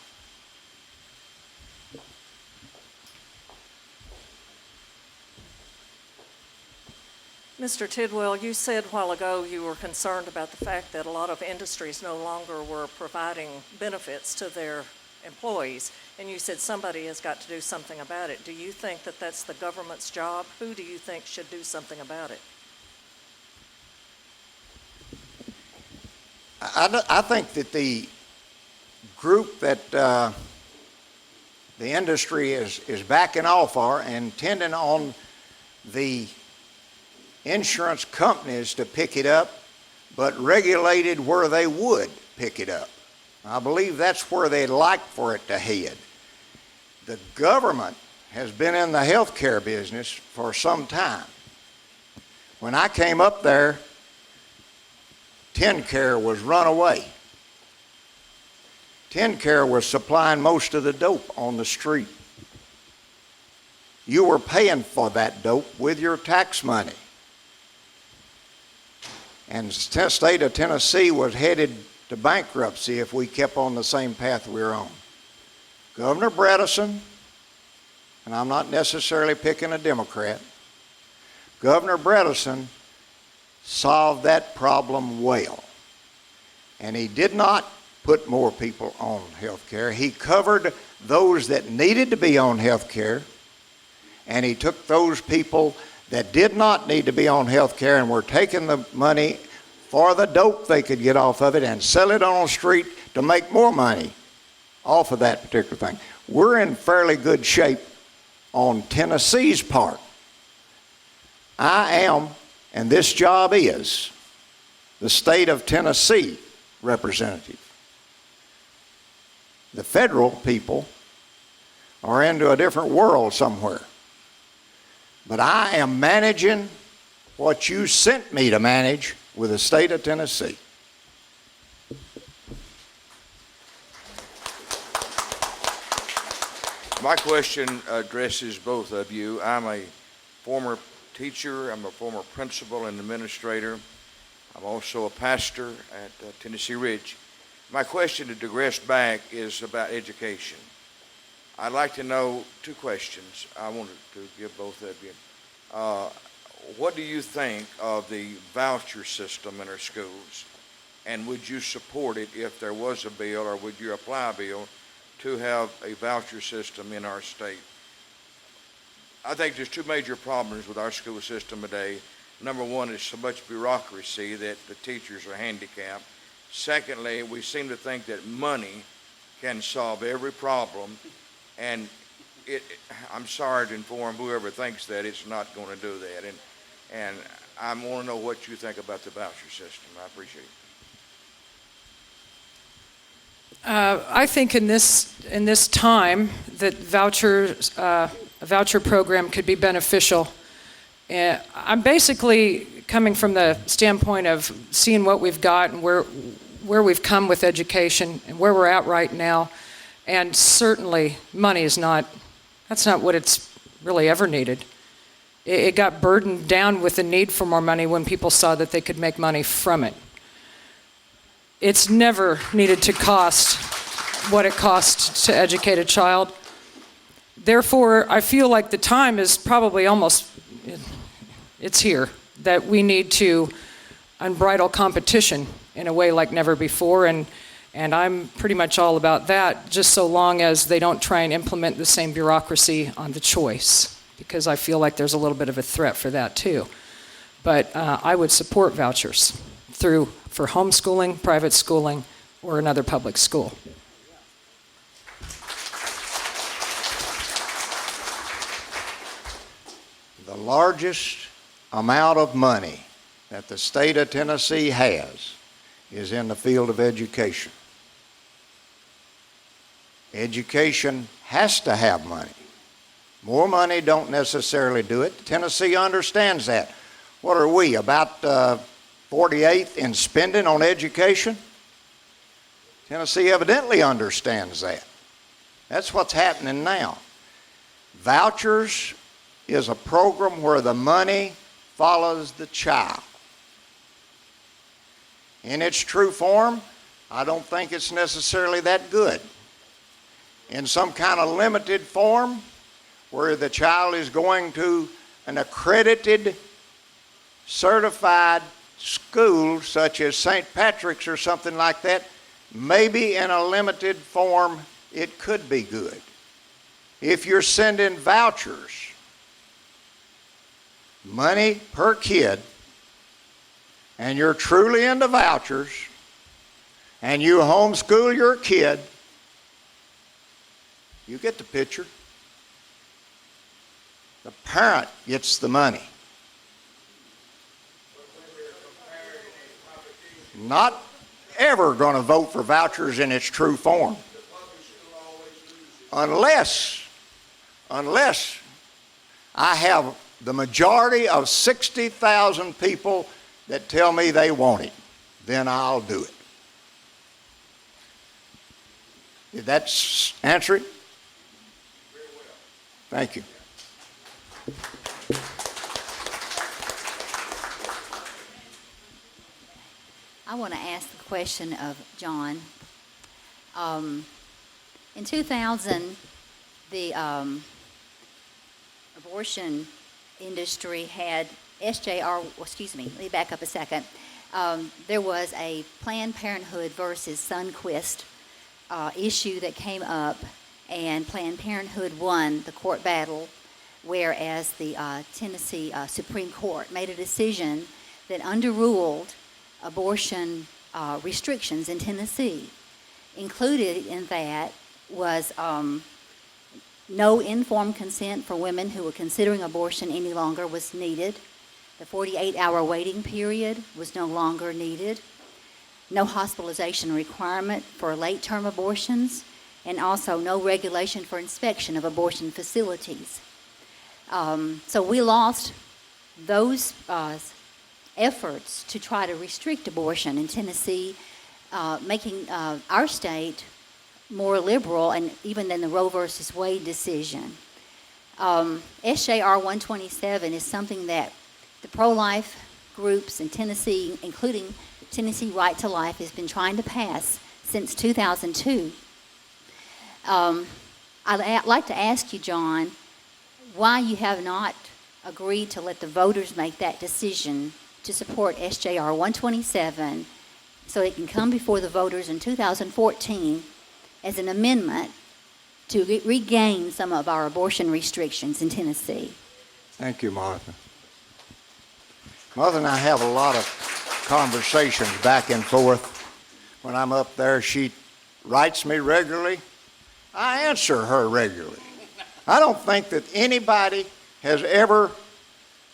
Mr. Tidwell, you said a while ago you were concerned about the fact that a lot of industries no longer were providing benefits to their employees, and you said somebody has got to do something about it. Do you think that that's the government's job? Who do you think should do something about it?
I think that the group that the industry is backing off are and tending on the insurance companies to pick it up, but regulated where they would pick it up. I believe that's where they'd like for it to head. The government has been in the healthcare business for some time. When I came up there, TennCare was run away. TennCare was supplying most of the dope on the street. You were paying for that dope with your tax money. And the state of Tennessee was headed to bankruptcy if we kept on the same path we're on. Governor Bredesen, and I'm not necessarily picking a Democrat, Governor Bredesen solved that problem well. And he did not put more people on health care. He covered those that needed to be on health care, and he took those people that did not need to be on health care and were taking the money for the dope they could get off of it and sell it on the street to make more money off of that particular thing. We're in fairly good shape on Tennessee's part. I am, and this job is, the state of Tennessee representative. The federal people are into a different world somewhere. But I am managing what you sent me to manage with the state of Tennessee.
My question addresses both of you. I'm a former teacher, I'm a former principal and administrator. I'm also a pastor at Tennessee Ridge. My question to digress back is about education. I'd like to know two questions I wanted to give both of you. What do you think of the voucher system in our schools? And would you support it if there was a bill, or would you apply a bill to have a voucher system in our state? I think there's two major problems with our school system today. Number one is so much bureaucracy that the teachers are handicapped. Secondly, we seem to think that money can solve every problem, and I'm sorry to inform whoever thinks that it's not going to do that. And I want to know what you think about the voucher system. I appreciate it.
I think in this time that a voucher program could be beneficial. I'm basically coming from the standpoint of seeing what we've got and where we've come with education and where we're at right now. And certainly money is that's not what it's really ever needed. It got burdened down with the need for more money when people saw that they could make money from it. It's never needed to cost what it costs to educate a child. Therefore, I feel like the time is probably it's here, that we need to unbridle competition in a way like never before, and I'm pretty much all about that, just so long as they don't try and implement the same bureaucracy on the choice, because I feel like there's a little bit of a threat for that too. But I would support vouchers for homeschooling, private schooling, or another public school.
The largest amount of money that the state of Tennessee has is in the field of education. Education has to have money. More money don't necessarily do it. Tennessee understands that. What are we, about 48th in spending on education? Tennessee evidently understands that. That's what's happening now. Vouchers is a program where the money follows the child. In its true form, I don't think it's necessarily that good. In some kind of limited form, where the child is going to an accredited, certified school, such as St. Patrick's or something like that, maybe in a limited form, it could be good. If you're sending vouchers, money per kid, and you're truly into vouchers, and you homeschool your kid, you get the picture. The parent gets the money. Not ever going to vote for vouchers in its true form. Unless I have the majority of 60,000 people that tell me they want it, then I'll do it. Did that answer it? Thank you.
I I want to ask the question of John. In 2000, the abortion industry had excuse me, let me back up a second. There was a Planned Parenthood versus Sunquist issue that came up, and Planned Parenthood won the court battle, whereas the Tennessee Supreme Court made a decision that underruled abortion restrictions in Tennessee. Included in that was no informed consent for women who were considering abortion any longer was needed. The 48-hour waiting period was no longer needed. No hospitalization requirement for late-term abortions, and also no regulation for inspection of abortion facilities. So we lost those efforts to try to restrict abortion in Tennessee, making our state more liberal, and even than the Roe versus Wade decision. SJR 127 is something that the pro-life groups in Tennessee, including Tennessee Right to Life, has been trying to pass since 2002. I'd like to ask you, John, why you have not agreed to let the voters make that decision to support SJR 127 so it can come before the voters in 2014 as an amendment to regain some of our abortion restrictions in Tennessee.
Thank you, Martha. Martha and I have a lot of conversations back and forth. When I'm up there, she writes me regularly. I answer her regularly. I don't think that anybody has ever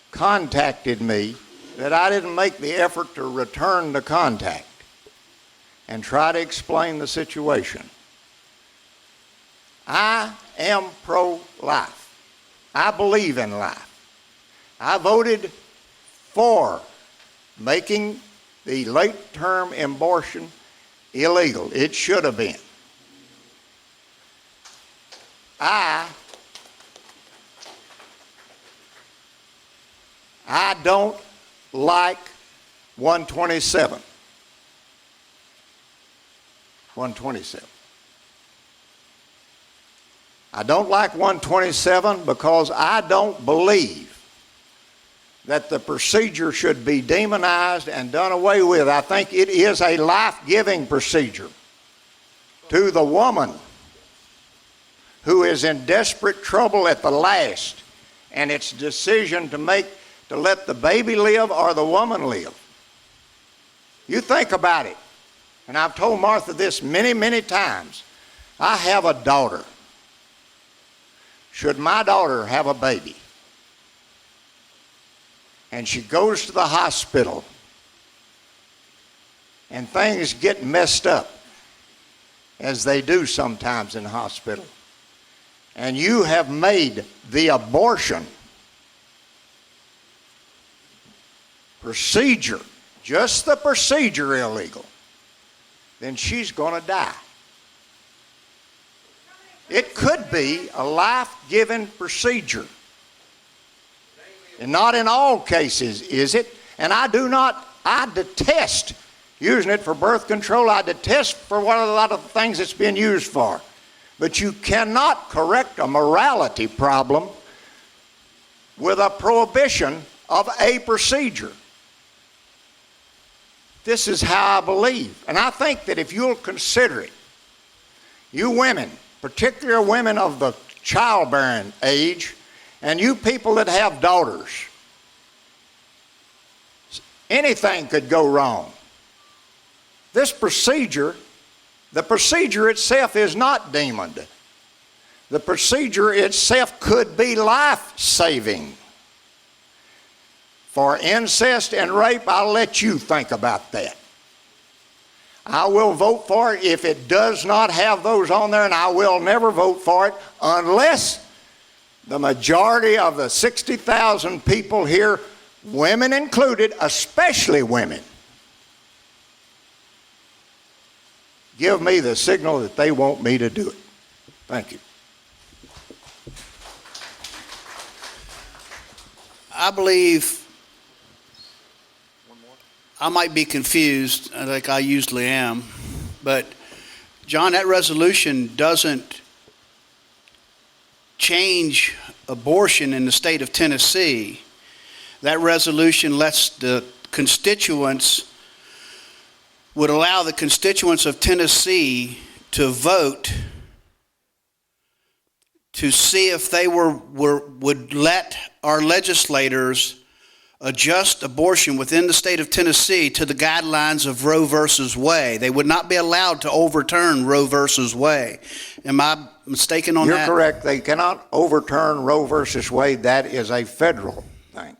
contacted me that I didn't make the effort to return the contact and try to explain the situation. I am pro-life. I believe in life. I voted for making the late-term abortion illegal. It should have been. I don't like 127. 127. I don't like 127 because I don't believe that the procedure should be demonized and done away with. I think it is a life-giving procedure to the woman who is in desperate trouble at the last, and its decision to make to let the baby live or the woman live. You think about it. And I've told Martha this many, many times. I have a daughter. Should my daughter have a baby and she goes to the hospital and things get messed up, as they do sometimes in hospital, and you have made the abortion procedure, just the procedure, illegal, then she's going to die. It could be a life-giving procedure. And not in all cases is it. And I detest using it for birth control. I detest for what a lot of things it's been used for. But you cannot correct a morality problem with a prohibition of a procedure. This is how I believe. And I think that if you'll consider it, you women, particularly women of the childbearing age, and you people that have daughters, anything could go wrong. This procedure, the procedure itself is not demoned. The procedure itself could be life-saving. For incest and rape, I'll let you think about that. I will vote for it if it does not have those on there, and I will never vote for it unless the majority of the 60,000 people here, women included, especially women, give me the signal that they want me to do it. Thank you.
I might be confused, like I usually am, but John, that resolution doesn't change abortion in the state of Tennessee. That resolution lets the constituents, would allow the constituents of Tennessee to vote to see if they would let our legislators adjust abortion within the state of Tennessee to the guidelines of Roe versus Wade. They would not be allowed to overturn Roe versus Wade. Am I mistaken on that?
You're correct. They cannot overturn Roe versus Wade. That is a federal thing.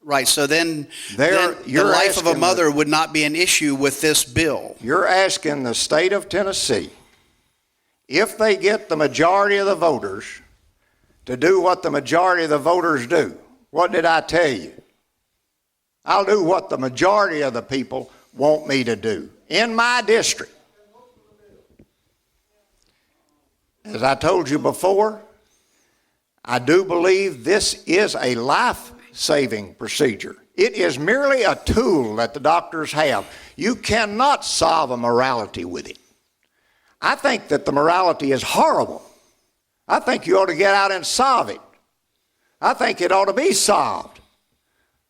Right. So then the life of a mother would not be an issue with this bill.
You're asking the state of Tennessee, if they get the majority of the voters to do what the majority of the voters do. What did I tell you? I'll do what the majority of the people want me to do in my district. As I told you before, I do believe this is a life-saving procedure. It is merely a tool that the doctors have. You cannot solve a morality with it. I think that the morality is horrible. I think you ought to get out and solve it. I think it ought to be solved.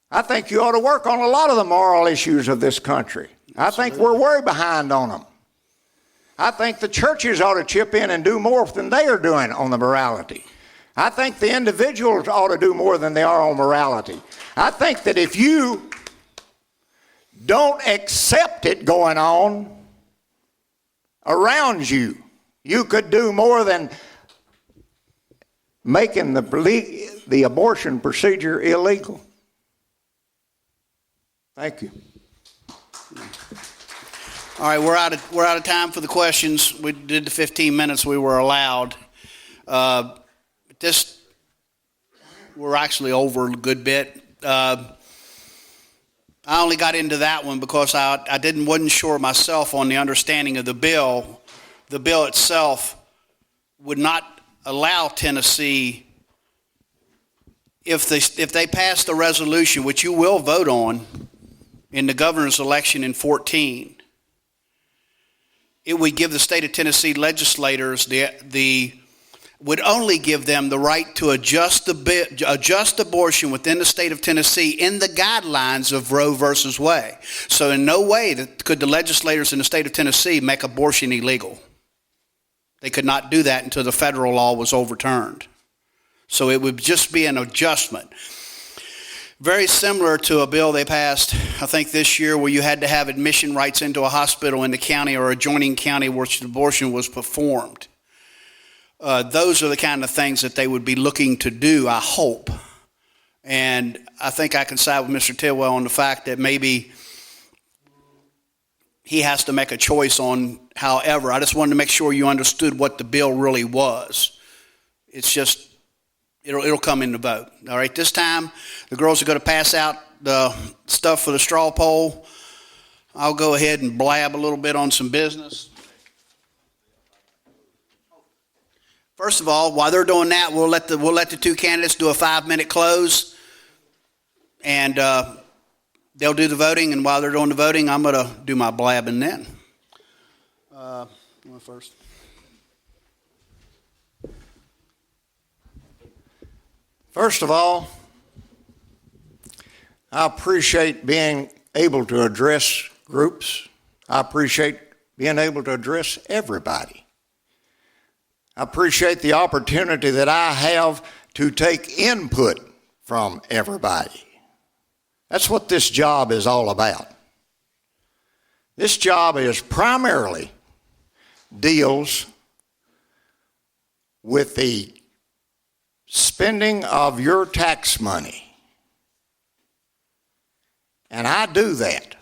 I think you ought to work on a lot of the moral issues of this country. I think we're way behind on them. I think the churches ought to chip in and do more than they are doing on the morality. I think the individuals ought to do more than they are on morality. I think that if you don't accept it going on around you, you could do more than making the abortion procedure illegal. Thank you.
All right, we're out of time for the questions. We did the 15 minutes we were allowed. We're actually over a good bit. I only got into that one because I wasn't sure myself on the understanding of the bill. The bill itself would not allow Tennessee, if they pass the resolution, which you will vote on in the governor's election in 2014, it would give the state of Tennessee legislators would only give them the right to adjust abortion within the state of Tennessee in the guidelines of Roe versus Wade. So in no way could the legislators in the state of Tennessee make abortion illegal. They could not do that until the federal law was overturned. So it would just be an adjustment. Very similar to a bill they passed, I think this year, where you had to have admission rights into a hospital in the county or adjoining county where abortion was performed. Those are the kind of things that they would be looking to do, I hope. And I think I can side with Mr. Tidwell on the fact that maybe he has to make a choice on however. I just wanted to make sure you understood what the bill really was. It's just, it'll come in the vote. All right, this time the girls are going to pass out the stuff for the straw poll. I'll go ahead and blab a little bit on some business. First of all, while they're doing that, we'll let the two candidates do a 5-minute close, and they'll do the voting. And while they're doing the voting, I'm going to do my blabbing then. You want first?
First of all, I appreciate being able to address groups. I appreciate being able to address everybody. I appreciate the opportunity that I have to take input from everybody. That's what this job is all about. This job is primarily deals with the spending of your tax money. And I do that.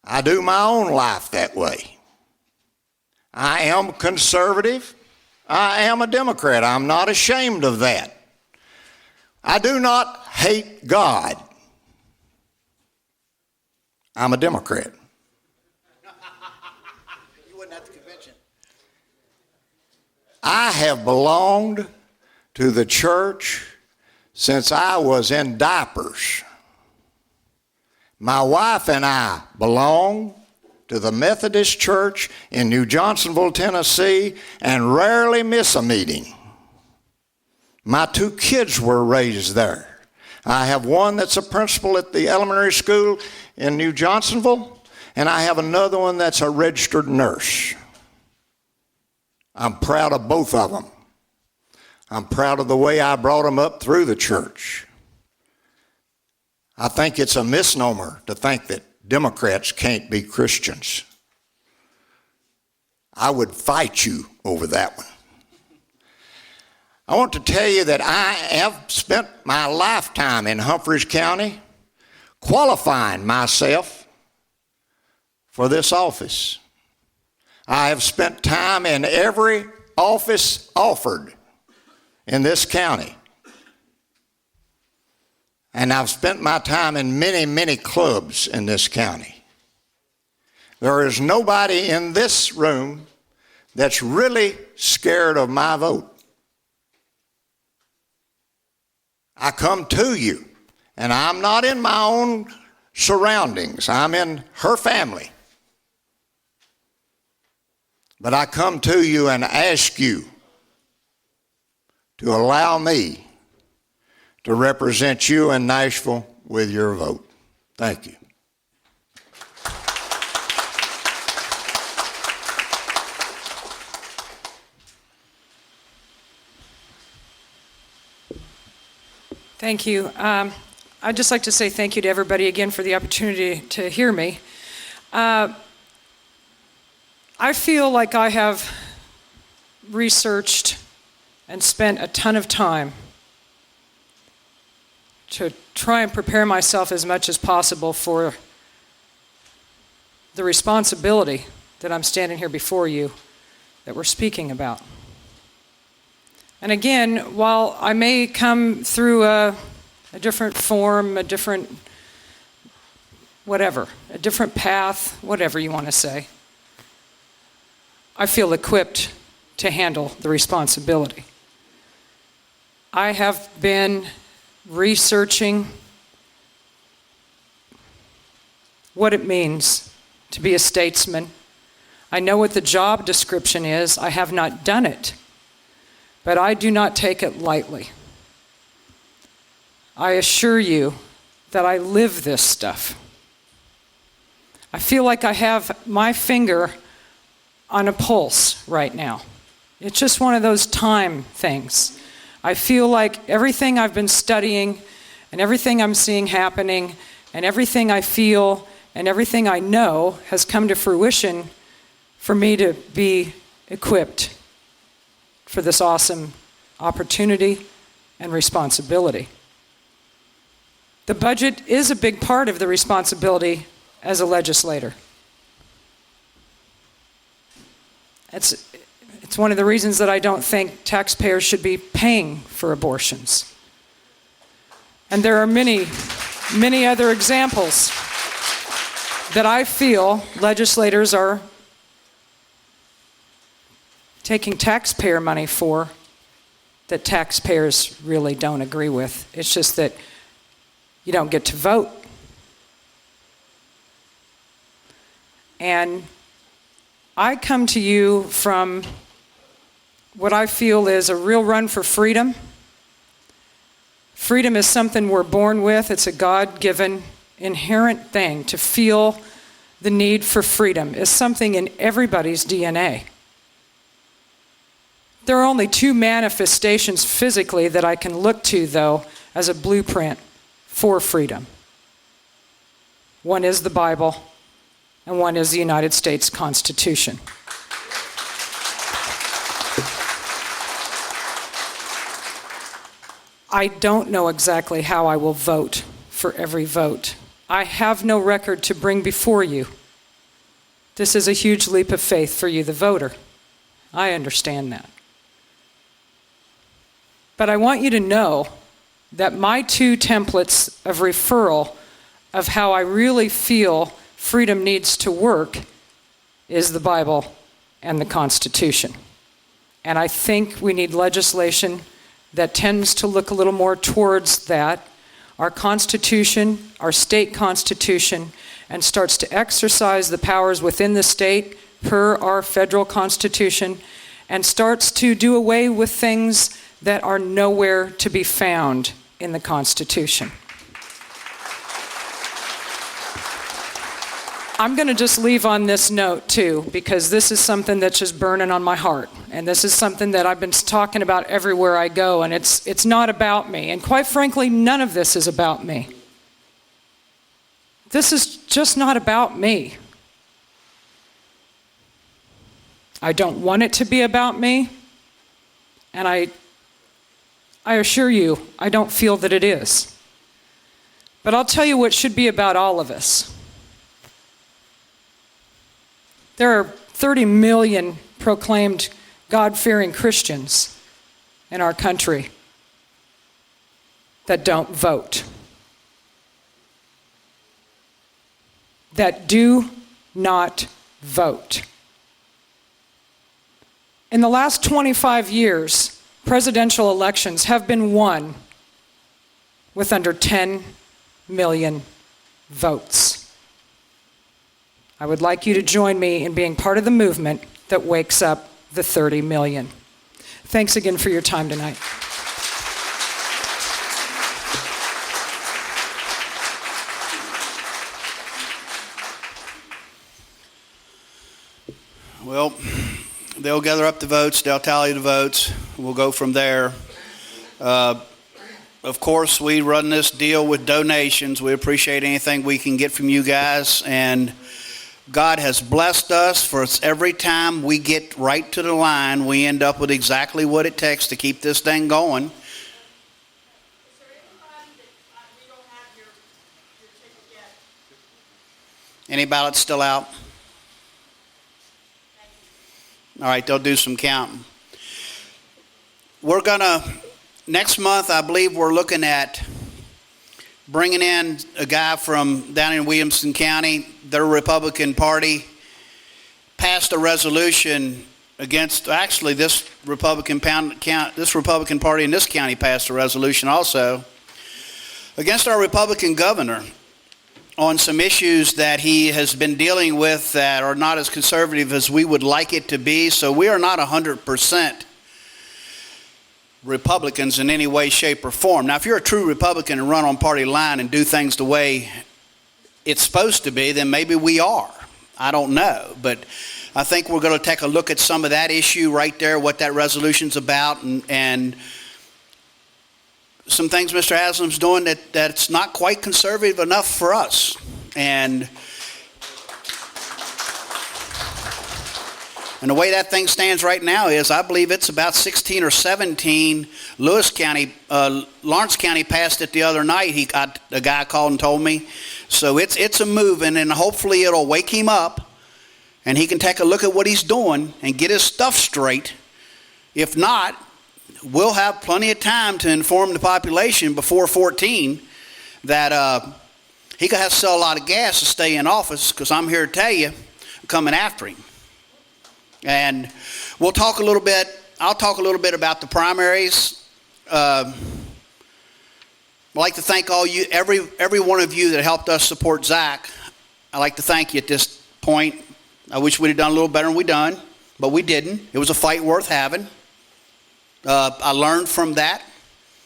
I do my own life that way. I am conservative. I am a Democrat. I'm not ashamed of that. I do not hate God. I'm a Democrat.
You wasn't at the convention.
I have belonged to the church since I was in diapers. My wife and I belong to the Methodist Church in New Johnsonville, Tennessee, and rarely miss a meeting. My 2 kids were raised there. I have one that's a principal at the elementary school in New Johnsonville, and I have another one that's a registered nurse. I'm proud of both of them. I'm proud of the way I brought them up through the church. I think it's a misnomer to think that Democrats can't be Christians. I would fight you over that one. I want to tell you that I have spent my lifetime in Humphreys County qualifying myself for this office. I have spent time in every office offered in this county. And I've spent my time in many, many clubs in this county. There is nobody in this room that's really scared of my vote. I come to you, and I'm not in my own surroundings. I'm in her family. But I come to you and ask you to allow me to represent you in Nashville with your vote. Thank you.
Thank you. I'd just like to say thank you to everybody again for the opportunity to hear me. I feel like I have researched and spent a ton of time to try and prepare myself as much as possible for the responsibility that I'm standing here before you that we're speaking about. And again, while I may come through a different form, a different whatever, a different path, whatever you want to say, I feel equipped to handle the responsibility. I have been researching what it means to be a statesman. I know what the job description is. I have not done it, but I do not take it lightly. I assure you that I live this stuff. I feel like I have my finger on a pulse right now. It's just one of those time things. I feel like everything I've been studying and everything I'm seeing happening and everything I feel and everything I know has come to fruition for me to be equipped for this awesome opportunity and responsibility. The budget is a big part of the responsibility as a legislator. It's one of the reasons that I don't think taxpayers should be paying for abortions. And there are many, many other examples that I feel legislators are taking taxpayer money for that taxpayers really don't agree with. It's just that you don't get to vote. And I come to you from what I feel is a real run for freedom. Freedom is something we're born with. It's a God-given, inherent thing. To feel the need for freedom is something in everybody's DNA. There are only 2 manifestations physically that I can look to, though, as a blueprint for freedom. One is the Bible, and one is the United States Constitution. I don't know exactly how I will vote for every vote. I have no record to bring before you. This is a huge leap of faith for you, the voter. I understand that. But I want you to know that my 2 templates of referral of how I really feel freedom needs to work is the Bible and the Constitution. And I think we need legislation that tends to look a little more towards that. our Constitution, our state Constitution, and starts to exercise the powers within the state per our federal Constitution, and starts to do away with things that are nowhere to be found in the Constitution. I'm going to just leave on this note too, because this is something that's just burning on my heart. And this is something that I've been talking about everywhere I go, and it's not about me. And quite frankly, none of this is about me. This is just not about me. I don't want it to be about me, and I assure you, I don't feel that it is. But I'll tell you what should be about all of us. There are 30 million proclaimed God-fearing Christians in our country that don't vote, that do not vote. In the last 25 years, presidential elections have been won with under 10 million votes. I would like you to join me in being part of the movement that wakes up the 30 million. Thanks again for your time tonight.
Well, they'll gather up the votes, they'll tally the votes, we'll go from there. Of course, we run this deal with donations. We appreciate anything we can get from you guys, and God has blessed us for every time we get right to the line, we end up with exactly what it takes to keep this thing going. Is there anybody that we don't have your ticket yet? Any ballots still out? All right, they'll do some counting. We're gonna, next month, I believe we're looking at bringing in a guy from down in Williamson County. Their Republican Party passed a resolution against, actually this Republican Party in this county passed a resolution also against our Republican governor on some issues that he has been dealing with that are not as conservative as we would like it to be. So we are not 100% Republicans in any way, shape, or form. Now, if you're a true Republican and run on party line and do things the way it's supposed to be, then maybe we are. I don't know. But I think we're going to take a look at some of that issue right there, what that resolution's about, and some things Mr. Haslam's doing that's not quite conservative enough for us. And the way that thing stands right now is, I believe it's about 16 or 17. Lawrence County passed it the other night. A guy called and told me. So it's a moving, and hopefully it'll wake him up, and he can take a look at what he's doing and get his stuff straight. If not, we'll have plenty of time to inform the population before 14 that he could have to sell a lot of gas to stay in office, because I'm here to tell you, I'm coming after him. And we'll talk a little bit, I'll talk a little bit about the primaries. I'd like to thank all you, every one of you that helped us support Zach. I'd like to thank you at this point. I wish we'd have done a little better than we done, but we didn't. It was a fight worth having. I learned from that,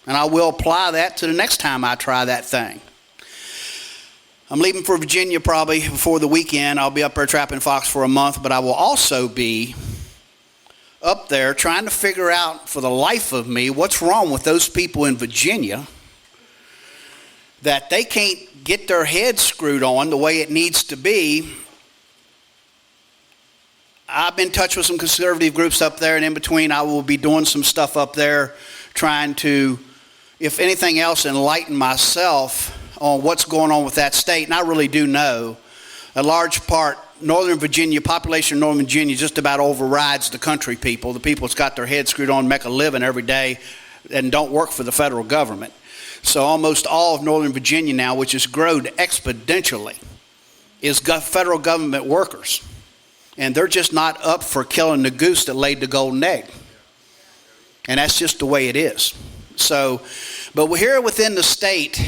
and I will apply that to the next time I try that thing. I'm leaving for Virginia probably before the weekend. I'll be up there trapping fox for a month, but I will also be up there trying to figure out for the life of me what's wrong with those people in Virginia that they can't get their heads screwed on the way it needs to be. I've been in touch with some conservative groups up there, and in between I will be doing some stuff up there trying to, if anything else, enlighten myself on what's going on with that state. And I really do know a large part, Northern Virginia, population of Northern Virginia just about overrides the country people, the people that's got their heads screwed on, make a living every day, and don't work for the federal government. So almost all of Northern Virginia now, which has grown exponentially, is federal government workers. And they're just not up for killing the goose that laid the golden egg. And that's just the way it is. So, but we're here within the state,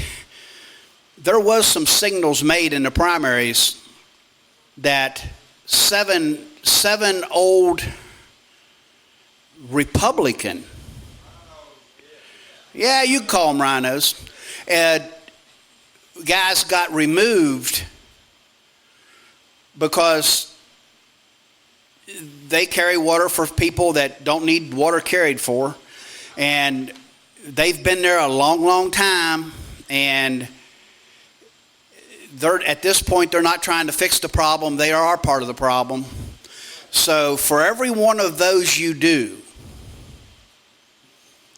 there was some signals made in the primaries that seven old Republican, yeah, you can call them rhinos, guys got removed because they carry water for people that don't need water carried for, and they've been there a long, long time, and at this point they're not trying to fix the problem. They are part of the problem. So for every one of those you do,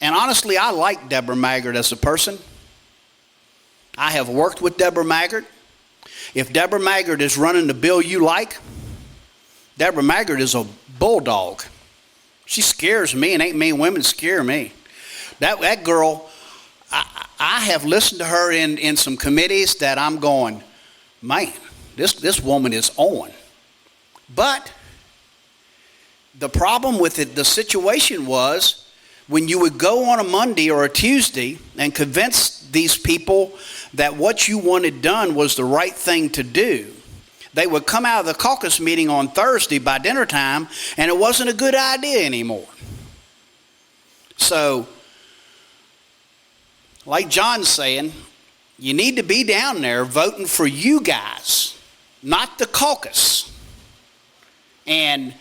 and honestly, I like Deborah Maggart as a person. I have worked with Deborah Maggart. If Deborah Maggart is running the bill you like, Deborah Maggart is a bulldog. She scares me, and ain't many women scare me. That girl, I have listened to her in some committees that I'm going, man, this woman is on. But the problem with it, the situation was, when you would go on a Monday or a Tuesday and convince these people that what you wanted done was the right thing to do, they would come out of the caucus meeting on Thursday by dinner time, and it wasn't a good idea anymore. So, like John's saying, you need to be down there voting for you guys, not the caucus. And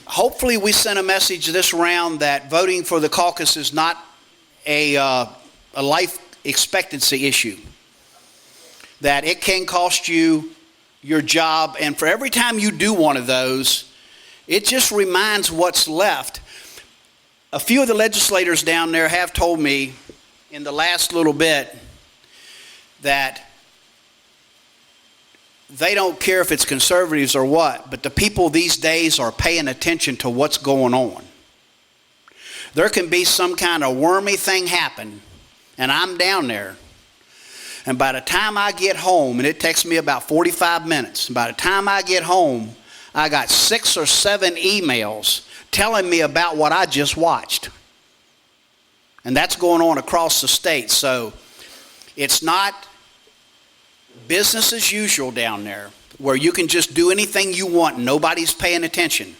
hopefully we sent a message this round that voting for the caucus is not a life expectancy issue. That it can cost you your job, and for every time you do one of those, it just reminds what's left. A few of the legislators down there have told me in the last little bit that they don't care if it's conservatives or what, but the people these days are paying attention to what's going on. There can be some kind of wormy thing happen, and I'm down there. And by the time I get home, and it takes me about 45 minutes, by the time I get home, I got 6 or 7 emails telling me about what I just watched. And that's going on across the state. So it's not business as usual down there, where you can just do anything you want and nobody's paying attention.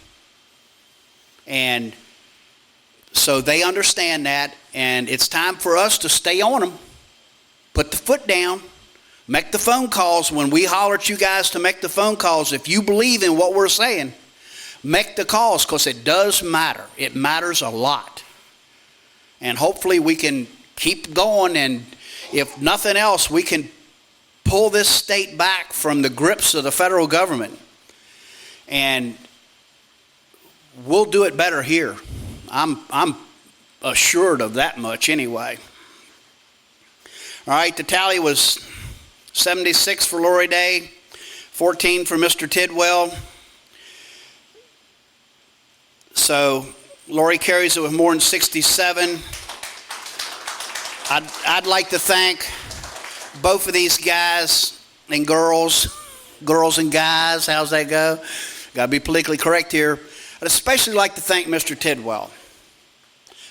And so they understand that, and it's time for us to stay on them. Put the foot down. Make the phone calls. When we holler at you guys to make the phone calls, if you believe in what we're saying, make the calls, because it does matter. It matters a lot. And hopefully we can keep going, and if nothing else, we can pull this state back from the grips of the federal government. And we'll do it better here. I'm assured of that much anyway. All right, the tally was 76 for Lori Day, 14 for Mr. Tidwell. So Lori carries it with more than 67. I'd like to thank both of these guys and girls and guys, how's that go? Got to be politically correct here. I'd especially like to thank Mr. Tidwell,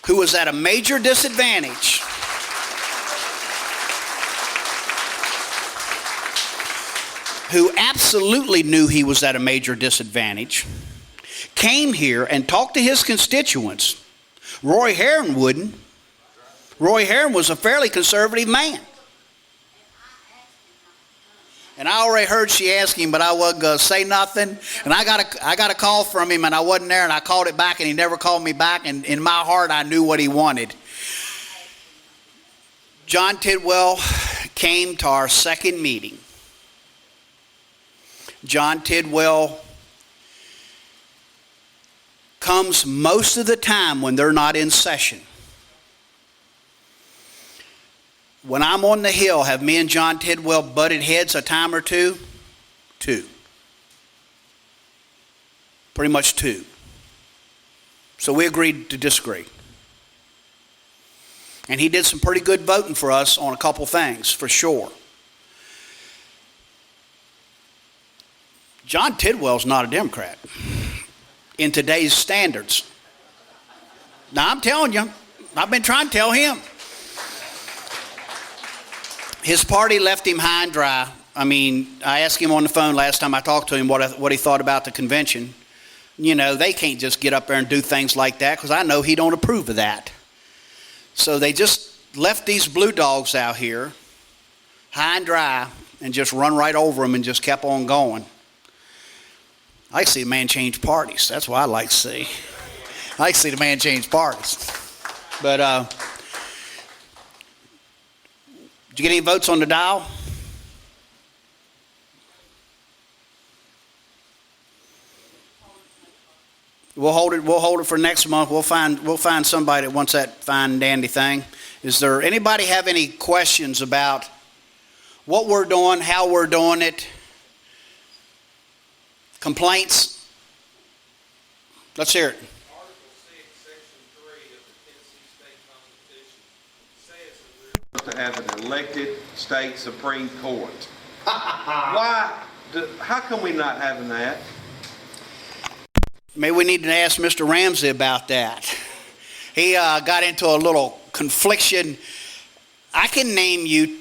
who was at a major disadvantage. Who absolutely knew he was at a major disadvantage, came here and talked to his constituents. Roy Herron wouldn't. Roy Herron was a fairly conservative man. And I already heard she asked him, but I wasn't going to say nothing. And I got a call from him, and I wasn't there, and I called it back, and he never called me back. And in my heart, I knew what he wanted. John Tidwell came to our second meeting. John Tidwell comes most of the time when they're not in session. When I'm on the Hill, have me and John Tidwell butted heads a time or two? 2. Pretty much 2. So we agreed to disagree. And he did some pretty good voting for us on a couple things, for sure. John Tidwell's not a Democrat in today's standards. Now, I'm telling you, I've been trying to tell him. his party left him high and dry. I mean, I asked him on the phone last time I talked to him what he thought about the convention. You know, they can't just get up there and do things like that because I know he don't approve of that. So they just left these blue dogs out here high and dry and just run right over them and just kept on going. I like to see a man change parties. That's what I like to see. I like to see the man change parties. But did you get any votes on the dial? We'll hold it for next month. We'll find somebody that wants that fine and dandy thing. Is there anybody have any questions about what we're doing, how we're doing it? Complaints? Let's hear it.
Article 6, Section 3 of the Tennessee State Constitution says that we're supposed to have an elected state Supreme Court. How come we not having that?
Maybe we need to ask Mr. Ramsey about that. He got into a little confliction. I can name you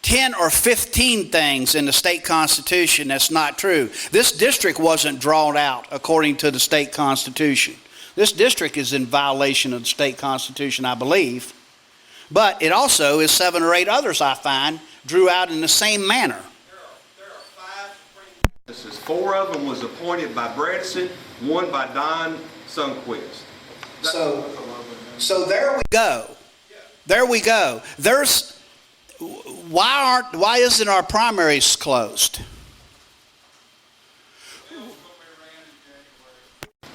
10 or 15 things in the state constitution that's not true. This district wasn't drawn out according to the state constitution. This district is in violation of the state constitution, I believe. But it also is 7 or 8 others I find drew out in the same manner.
There are 5 Supreme Justices. 4 of them was appointed by Bredesen, 1 by Don Sundquist.
So there we go. There we go. Why isn't our primaries closed?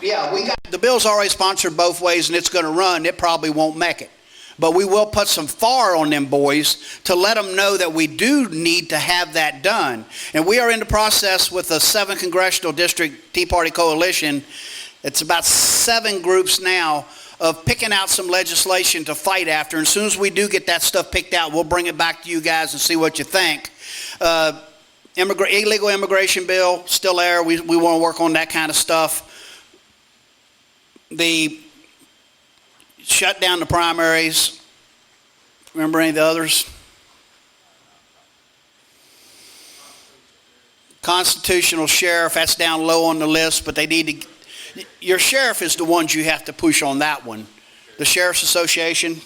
Yeah, the bill's already sponsored both ways and it's going to run. It probably won't make it. But we will put some fire on them boys to let them know that we do need to have that done. And we are in the process with the 7th Congressional District Tea Party Coalition. It's about 7 groups now of picking out some legislation to fight after. And as soon as we do get that stuff picked out, we'll bring it back to you guys and see what you think. Illegal immigration bill, still there. We want to work on that kind of stuff. The shut down the primaries. Remember any of the others? Constitutional sheriff, that's down low on the list, but they need to... Your sheriff is the ones you have to push on that one. The Sheriff's Association.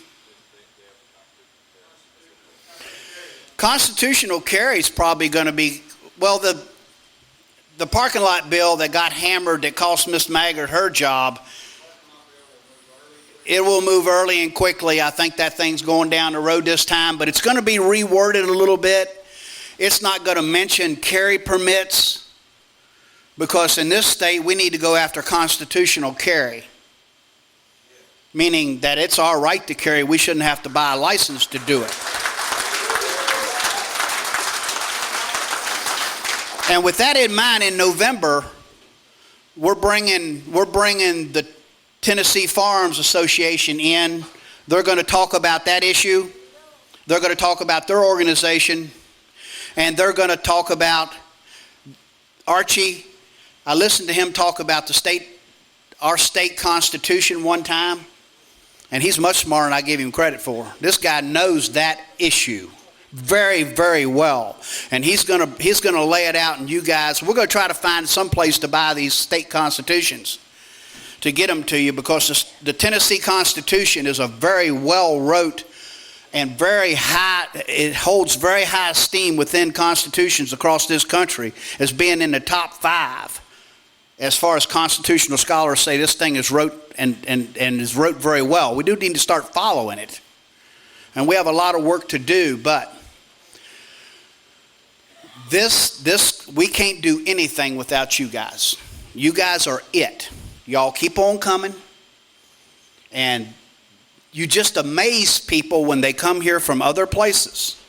Constitutional carry is probably going to be... Well, the parking lot bill that got hammered that cost Miss Maggard her job... It will move early and quickly. I think that thing's going down the road this time, but it's going to be reworded a little bit. It's not going to mention carry permits because in this state we need to go after constitutional carry, meaning that it's our right to carry. We shouldn't have to buy a license to do it. And with that in mind, in November, we're bringing the Tennessee Farms Association in. They're going to talk about that issue. They're going to talk about their organization. And they're going to talk about Archie. I listened to him talk about our state constitution one time. And he's much smarter than I give him credit for. This guy knows that issue very, very well. And he's going to lay it out, and you guys, we're going to try to find some place to buy these state constitutions to get them to you, because the Tennessee Constitution is a very well wrote and very high, it holds very high esteem within constitutions across this country as being in the top 5 as far as constitutional scholars say. This thing is wrote and is wrote very well. We do need to start following it, and we have a lot of work to do, but this we can't do anything without you guys. You guys are it. Y'all keep on coming, and you just amaze people when they come here from other places.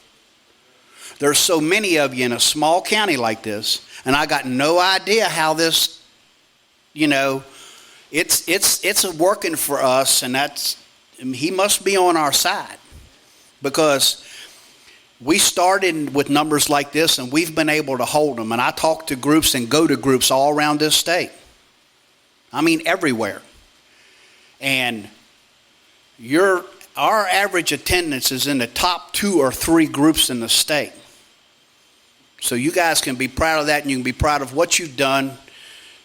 There's so many of you in a small county like this, and I got no idea how this, it's working for us, and he must be on our side, because we started with numbers like this, and we've been able to hold them. And I talk to groups and go to groups all around this state. I mean, everywhere. And our average attendance is in the top 2 or 3 groups in the state. So you guys can be proud of that, and you can be proud of what you've done,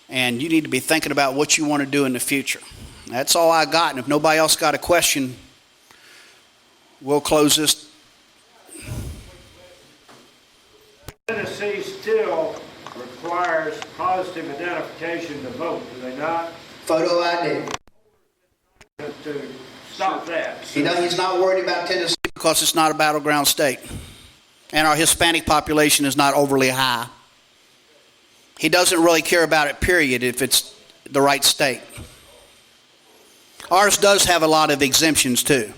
and you need to be thinking about what you want to do in the future. That's all I got, and if nobody else got a question, we'll close this.
Tennessee still requires positive identification to vote, do they not?
Photo ID.
To stop that.
He's not worried about Tennessee because it's not a battleground state. And our Hispanic population is not overly high. He doesn't really care about it, period, if it's the right state. Ours does have a lot of exemptions, too.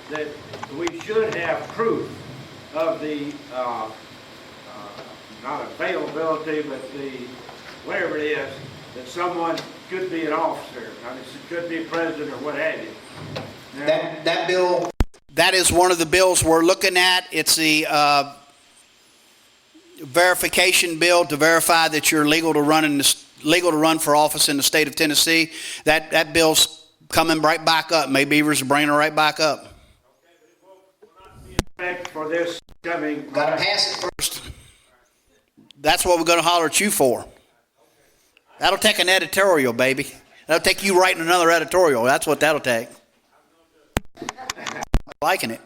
That we should have proof of the, not availability, but the, whatever it is, that someone could be an officer. I mean, it could be a president or what have you. Now,
That bill, that is one of the bills we're looking at. It's the verification bill to verify that you're legal to run for office in the state of Tennessee. That bill's coming right back up. May Beavers are bringing it right back up.
for this coming.
Got to pass it first. That's what we're going to holler at you for. That'll take an editorial, baby. That'll take you writing another editorial. That's what that'll take. Liking it.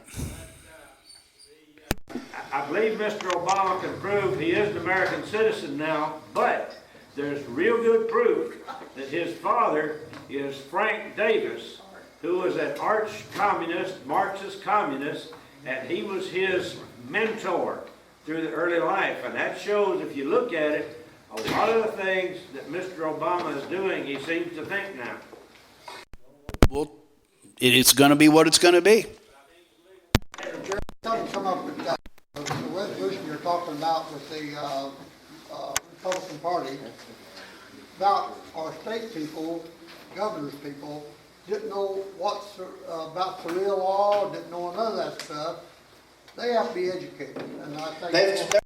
I believe Mr. Obama can prove he is an American citizen now, but there's real good proof that his father is Frank Davis, who was an arch-communist, Marxist communist, and he was his mentor through the early life. And that shows, if you look at it, a lot of the things that Mr. Obama is doing, he seems to think now.
Well, it's going to be what it's going to be.
Something come up with that, the resolution you're talking about with the Republican Party, about our state people, governor's people, didn't know what's about Sharia law, didn't know none of that stuff. They have to be educated, and I think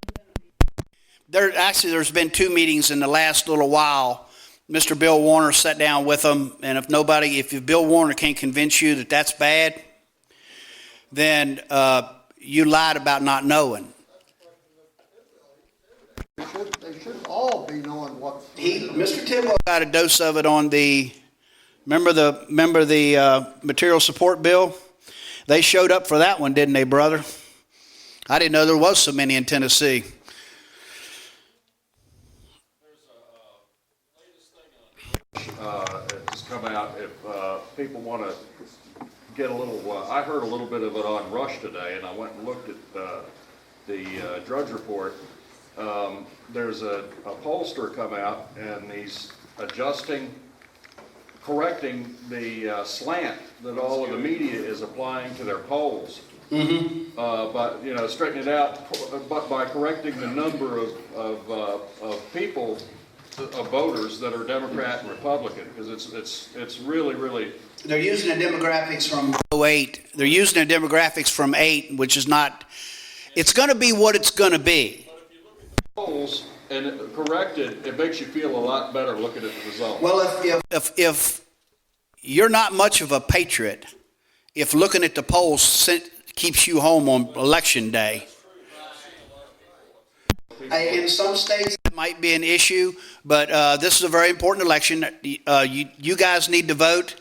There's been 2 meetings in the last little while. Mr. Bill Warner sat down with them, and if Bill Warner can't convince you that that's bad, then you lied about not knowing.
they should all be knowing what's.
Mr. Tidwell got a dose of it on the. Remember the material support bill? They showed up for that one, didn't they, brother? I didn't know there was so many in Tennessee.
It's come out. If people want to get a little, I heard a little bit of it on Rush today, and I went and looked at the Drudge Report. There's a pollster come out, and he's correcting the slant that all of the media is applying to their polls. Mm-hmm. But straighten it out, but by correcting the number of people, of voters that are Democrat and Republican, because it's really.
They're using the demographics from 08. They're using the demographics from 8, which is not. It's going to be what it's going to be.
But if you look at the polls and correct it, it makes you feel a lot better looking at the results.
Well, if you're not much of a patriot, if looking at the polls keeps you home on election day. In some states, it might be an issue, but this is a very important election. You guys need to vote.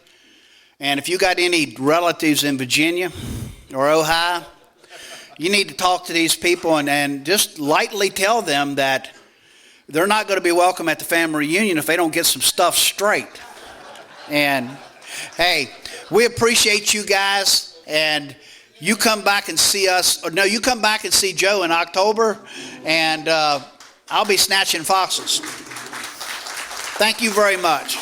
And if you got any relatives in Virginia or Ohio, you need to talk to these people and just lightly tell them that they're not going to be welcome at the family reunion if they don't get some stuff straight. And, hey, we appreciate you guys, and you come back and see us. Or no, you come back and see Joe in October, and I'll be snatching foxes. Thank you very much.